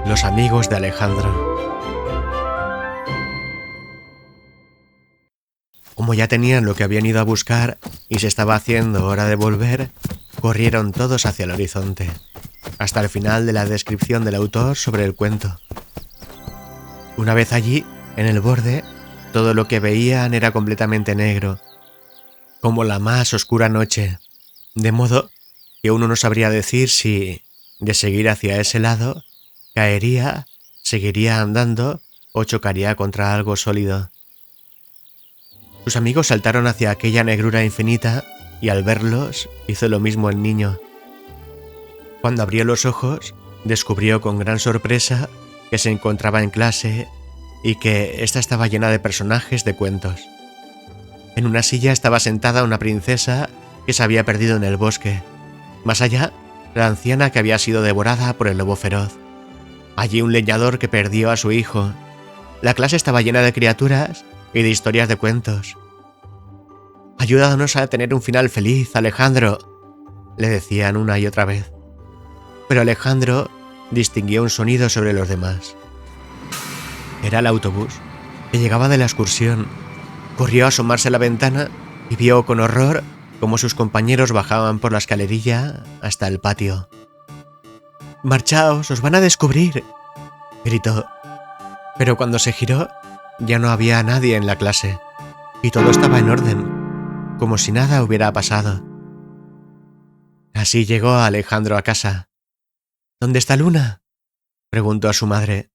Los amigos de Alejandro. Como ya tenían lo que habían ido a buscar y se estaba haciendo hora de volver, corrieron todos hacia el horizonte, hasta el final de la descripción del autor sobre el cuento. Una vez allí, en el borde, todo lo que veían era completamente negro, como la más oscura noche, de modo que uno no sabría decir si, de seguir hacia ese lado, caería, seguiría andando o chocaría contra algo sólido. Sus amigos saltaron hacia aquella negrura infinita y al verlos hizo lo mismo el niño. Cuando abrió los ojos, descubrió con gran sorpresa que se encontraba en clase y que ésta estaba llena de personajes de cuentos. En una silla estaba sentada una princesa que se había perdido en el bosque. Más allá, la anciana que había sido devorada por el lobo feroz. Allí un leñador que perdió a su hijo. La clase estaba llena de criaturas y de historias de cuentos. «Ayúdanos a tener un final feliz, Alejandro», le decían una y otra vez. Pero Alejandro distinguió un sonido sobre los demás. Era el autobús, que llegaba de la excursión. Corrió a asomarse a la ventana y vio con horror cómo sus compañeros bajaban por la escalerilla hasta el patio. «¡Marchaos, os van a descubrir!», gritó. Pero cuando se giró, ya no había nadie en la clase, y todo estaba en orden, como si nada hubiera pasado. Así llegó Alejandro a casa. «¿Dónde está Luna?», preguntó a su madre.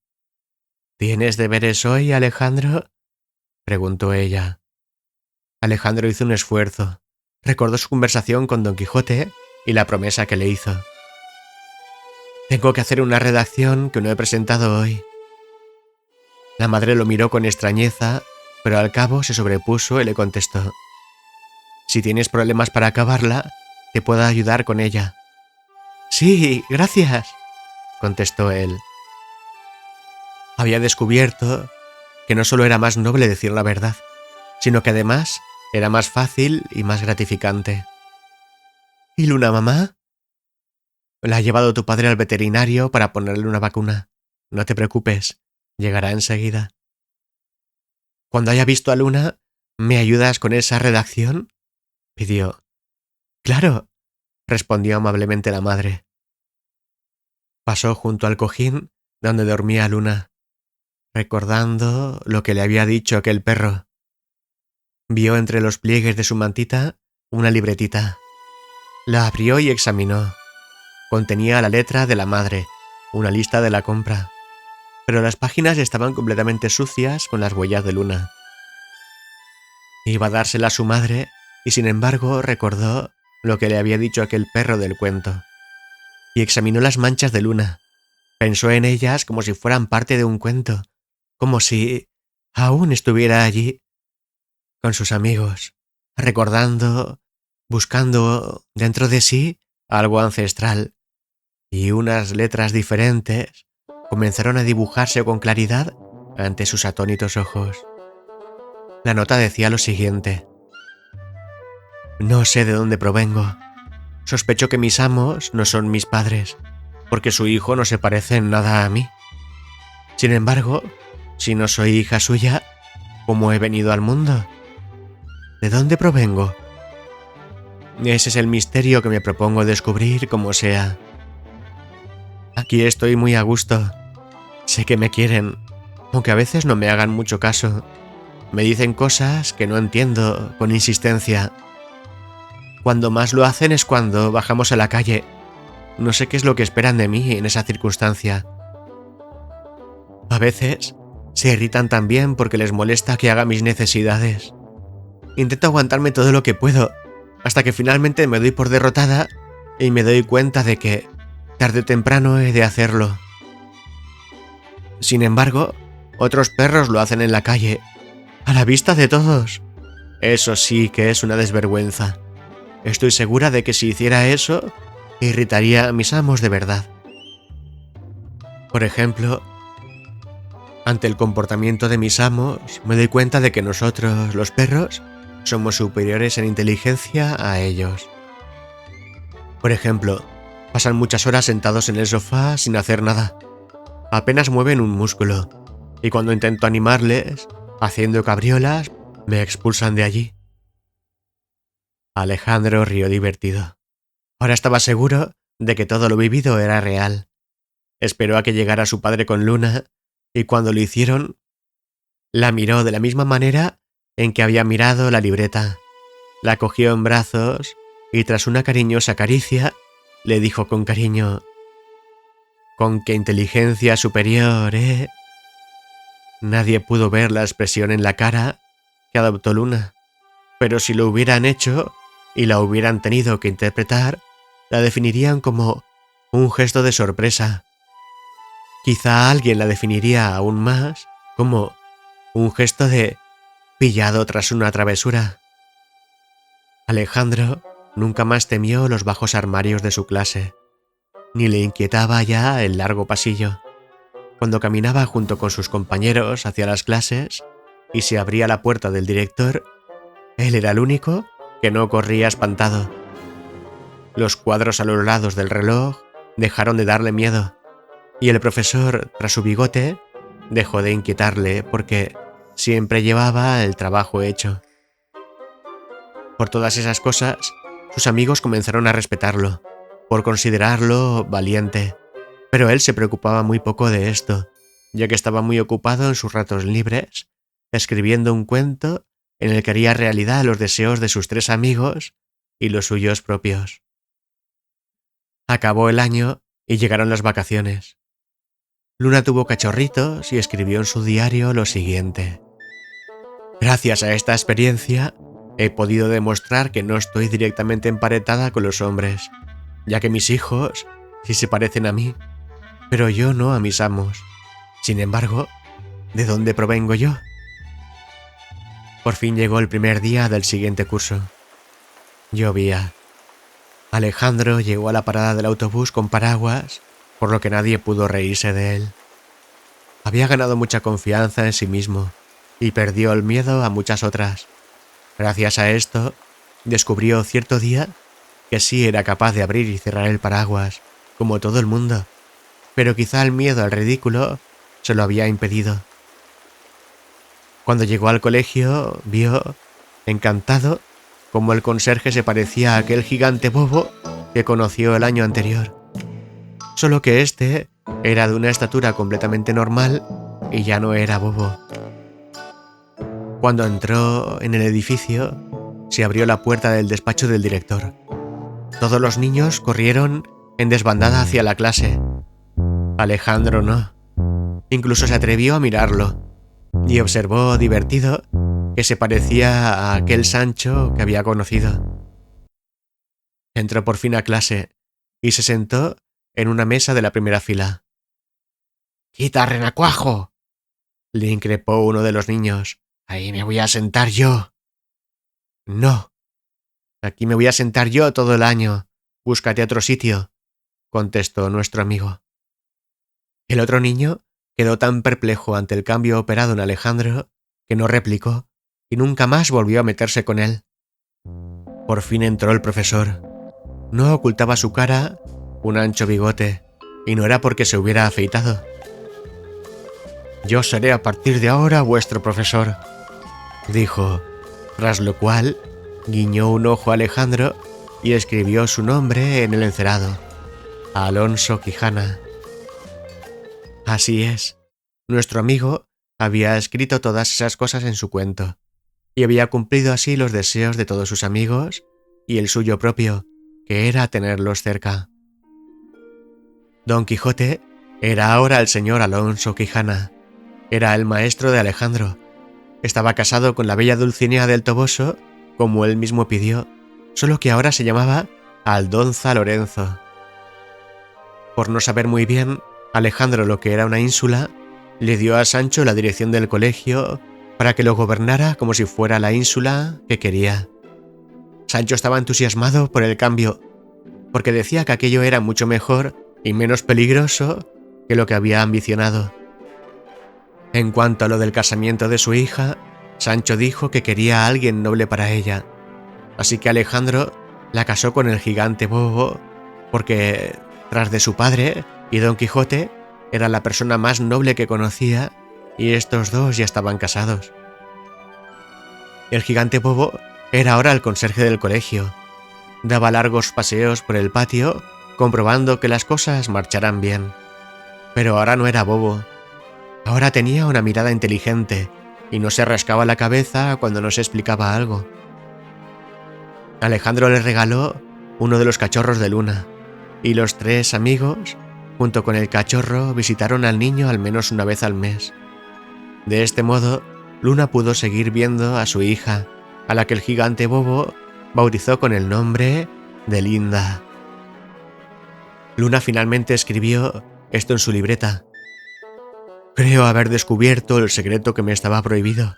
«¿Tienes deberes hoy, Alejandro?», preguntó ella. Alejandro hizo un esfuerzo. Recordó su conversación con Don Quijote y la promesa que le hizo. «Tengo que hacer una redacción que no he presentado hoy». La madre lo miró con extrañeza, pero al cabo se sobrepuso y le contestó: «Si tienes problemas para acabarla, te puedo ayudar con ella». «Sí, gracias», contestó él. Había descubierto que no solo era más noble decir la verdad, sino que además era más fácil y más gratificante. «¿Y Luna, mamá?». «La ha llevado tu padre al veterinario para ponerle una vacuna. No te preocupes, llegará enseguida». «Cuando haya visto a Luna, ¿me ayudas con esa redacción?», pidió. «Claro», respondió amablemente la madre. Pasó junto al cojín donde dormía Luna, recordando lo que le había dicho aquel perro. Vio entre los pliegues de su mantita una libretita. La abrió y examinó. Contenía la letra de la madre, una lista de la compra, pero las páginas estaban completamente sucias con las huellas de Luna. Iba a dársela a su madre y sin embargo recordó lo que le había dicho aquel perro del cuento y examinó las manchas de Luna. Pensó en ellas como si fueran parte de un cuento, como si aún estuviera allí con sus amigos, recordando, buscando dentro de sí algo ancestral, y unas letras diferentes comenzaron a dibujarse con claridad ante sus atónitos ojos. La nota decía lo siguiente: «No sé de dónde provengo. Sospecho que mis amos no son mis padres, porque su hijo no se parece en nada a mí. Sin embargo, si no soy hija suya, ¿cómo he venido al mundo? ¿De dónde provengo? Ese es el misterio que me propongo descubrir como sea. Aquí estoy muy a gusto. Sé que me quieren, aunque a veces no me hagan mucho caso. Me dicen cosas que no entiendo con insistencia. Cuando más lo hacen es cuando bajamos a la calle. No sé qué es lo que esperan de mí en esa circunstancia. A veces se irritan también porque les molesta que haga mis necesidades. Intento aguantarme todo lo que puedo, hasta que finalmente me doy por derrotada y me doy cuenta de que, tarde o temprano, he de hacerlo. Sin embargo, otros perros lo hacen en la calle, a la vista de todos. Eso sí que es una desvergüenza. Estoy segura de que si hiciera eso, irritaría a mis amos de verdad. Por ejemplo, ante el comportamiento de mis amos, me doy cuenta de que nosotros, los perros, somos superiores en inteligencia a ellos. Por ejemplo, pasan muchas horas sentados en el sofá sin hacer nada. Apenas mueven un músculo, y cuando intento animarles, haciendo cabriolas, Me expulsan de allí. Alejandro rió divertido. Ahora estaba seguro de que todo lo vivido era real. Esperó a que llegara su padre con Luna, y cuando lo hicieron, la miró de la misma manera en que había mirado la libreta. La cogió en brazos y tras una cariñosa caricia, le dijo con cariño: «Con qué inteligencia superior, ¿eh?» Nadie pudo ver la expresión en la cara que adoptó Luna, pero si lo hubieran hecho y la hubieran tenido que interpretar, la definirían como un gesto de sorpresa. Quizá alguien la definiría aún más como un gesto de pillado tras una travesura. Alejandro nunca más temió los bajos armarios de su clase, ni le inquietaba ya el largo pasillo. Cuando caminaba junto con sus compañeros hacia las clases y se abría la puerta del director, él era el único que no corría espantado. Los cuadros a los lados del reloj dejaron de darle miedo, y el profesor, tras su bigote, dejó de inquietarle porque siempre llevaba el trabajo hecho. Por todas esas cosas, sus amigos comenzaron a respetarlo, por considerarlo valiente, pero él se preocupaba muy poco de esto, ya que estaba muy ocupado en sus ratos libres, escribiendo un cuento en el que haría realidad los deseos de sus 3 amigos y los suyos propios. Acabó el año y llegaron las vacaciones. Luna tuvo cachorritos y escribió en su diario lo siguiente: «Gracias a esta experiencia, he podido demostrar que no estoy directamente emparentada con los hombres, ya que mis hijos sí se parecen a mí, pero yo no a mis amos. Sin embargo, ¿de dónde provengo yo?». Por fin llegó el primer día del siguiente curso. Llovía. Alejandro llegó a la parada del autobús con paraguas, por lo que nadie pudo reírse de él. Había ganado mucha confianza en sí mismo y perdió el miedo a muchas otras. Gracias a esto, descubrió cierto día que sí era capaz de abrir y cerrar el paraguas, como todo el mundo, pero quizá el miedo al ridículo se lo había impedido. Cuando llegó al colegio, vio, encantado, cómo el conserje se parecía a aquel gigante bobo que conoció el año anterior. Solo que este era de una estatura completamente normal y ya no era bobo. Cuando entró en el edificio, se abrió la puerta del despacho del director. Todos los niños corrieron en desbandada hacia la clase. Alejandro no. Incluso se atrevió a mirarlo y observó, divertido, que se parecía a aquel Sancho que había conocido. Entró por fin a clase y se sentó en una mesa de la primera fila. «¡Quita, renacuajo!», le increpó uno de los niños. «Ahí me voy a sentar yo». «No, aquí me voy a sentar yo todo el año. Búscate otro sitio», contestó nuestro amigo. El otro niño quedó tan perplejo ante el cambio operado en Alejandro que no replicó y nunca más volvió a meterse con él. Por fin entró el profesor. No ocultaba su cara un ancho bigote, y no era porque se hubiera afeitado. «Yo seré a partir de ahora vuestro profesor», dijo, tras lo cual guiñó un ojo a Alejandro y escribió su nombre en el encerado: Alonso Quijana. Así es, nuestro amigo había escrito todas esas cosas en su cuento, y había cumplido así los deseos de todos sus amigos y el suyo propio, que era tenerlos cerca. Don Quijote era ahora el señor Alonso Quijana. Era el maestro de Alejandro. Estaba casado con la bella Dulcinea del Toboso, como él mismo pidió, solo que ahora se llamaba Aldonza Lorenzo. Por no saber muy bien Alejandro lo que era una ínsula, le dio a Sancho la dirección del colegio para que lo gobernara como si fuera la ínsula que quería. Sancho estaba entusiasmado por el cambio, porque decía que aquello era mucho mejor y menos peligroso que lo que había ambicionado. En cuanto a lo del casamiento de su hija, Sancho dijo que quería a alguien noble para ella, así que Alejandro la casó con el gigante bobo, porque, tras de su padre y Don Quijote, era la persona más noble que conocía, y estos dos ya estaban casados. El gigante Bobo era ahora el conserje del colegio. Daba largos paseos por el patio, comprobando que las cosas marcharan bien. Pero ahora no era bobo. Ahora tenía una mirada inteligente y no se rascaba la cabeza cuando no se explicaba algo. Alejandro le regaló uno de los cachorros de Luna, y los 3 amigos, junto con el cachorro, visitaron al niño al menos una vez al mes. De este modo, Luna pudo seguir viendo a su hija, a la que el gigante Bobo bautizó con el nombre de Linda. Luna finalmente escribió esto en su libreta. Creo haber descubierto el secreto que me estaba prohibido.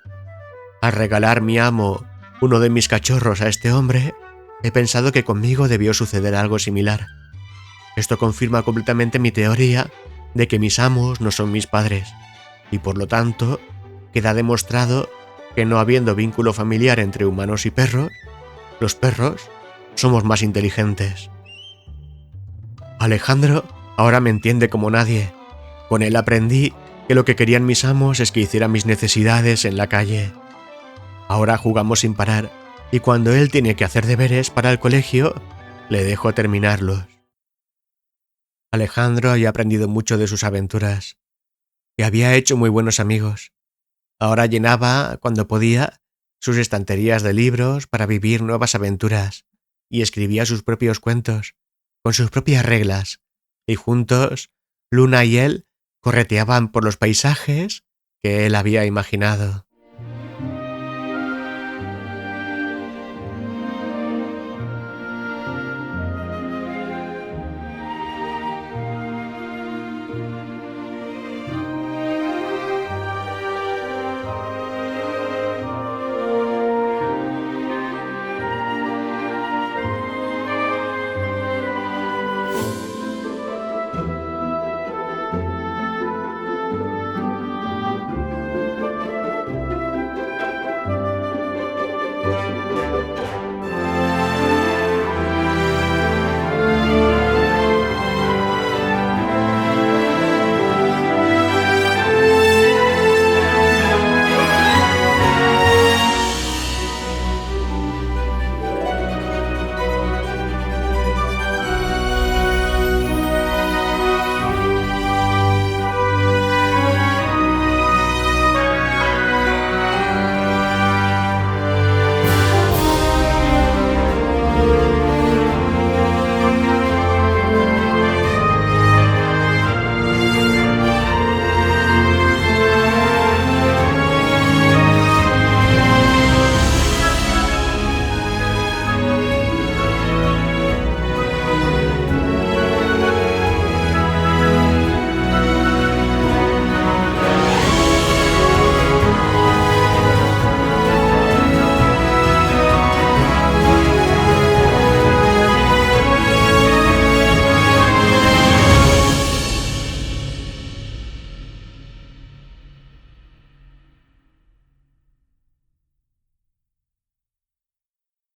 Al regalar mi amo uno de mis cachorros a este hombre, he pensado que conmigo debió suceder algo similar. Esto confirma completamente mi teoría de que mis amos no son mis padres, y por lo tanto, queda demostrado que no habiendo vínculo familiar entre humanos y perros, los perros somos más inteligentes. Alejandro ahora me entiende como nadie. Con él aprendí que lo que querían mis amos es que hiciera mis necesidades en la calle. Ahora jugamos sin parar, y cuando él tiene que hacer deberes para el colegio, le dejo terminarlos. Alejandro había aprendido mucho de sus aventuras, y había hecho muy buenos amigos. Ahora llenaba, cuando podía, sus estanterías de libros para vivir nuevas aventuras, y escribía sus propios cuentos, con sus propias reglas, y juntos, Luna y él correteaban por los paisajes que él había imaginado.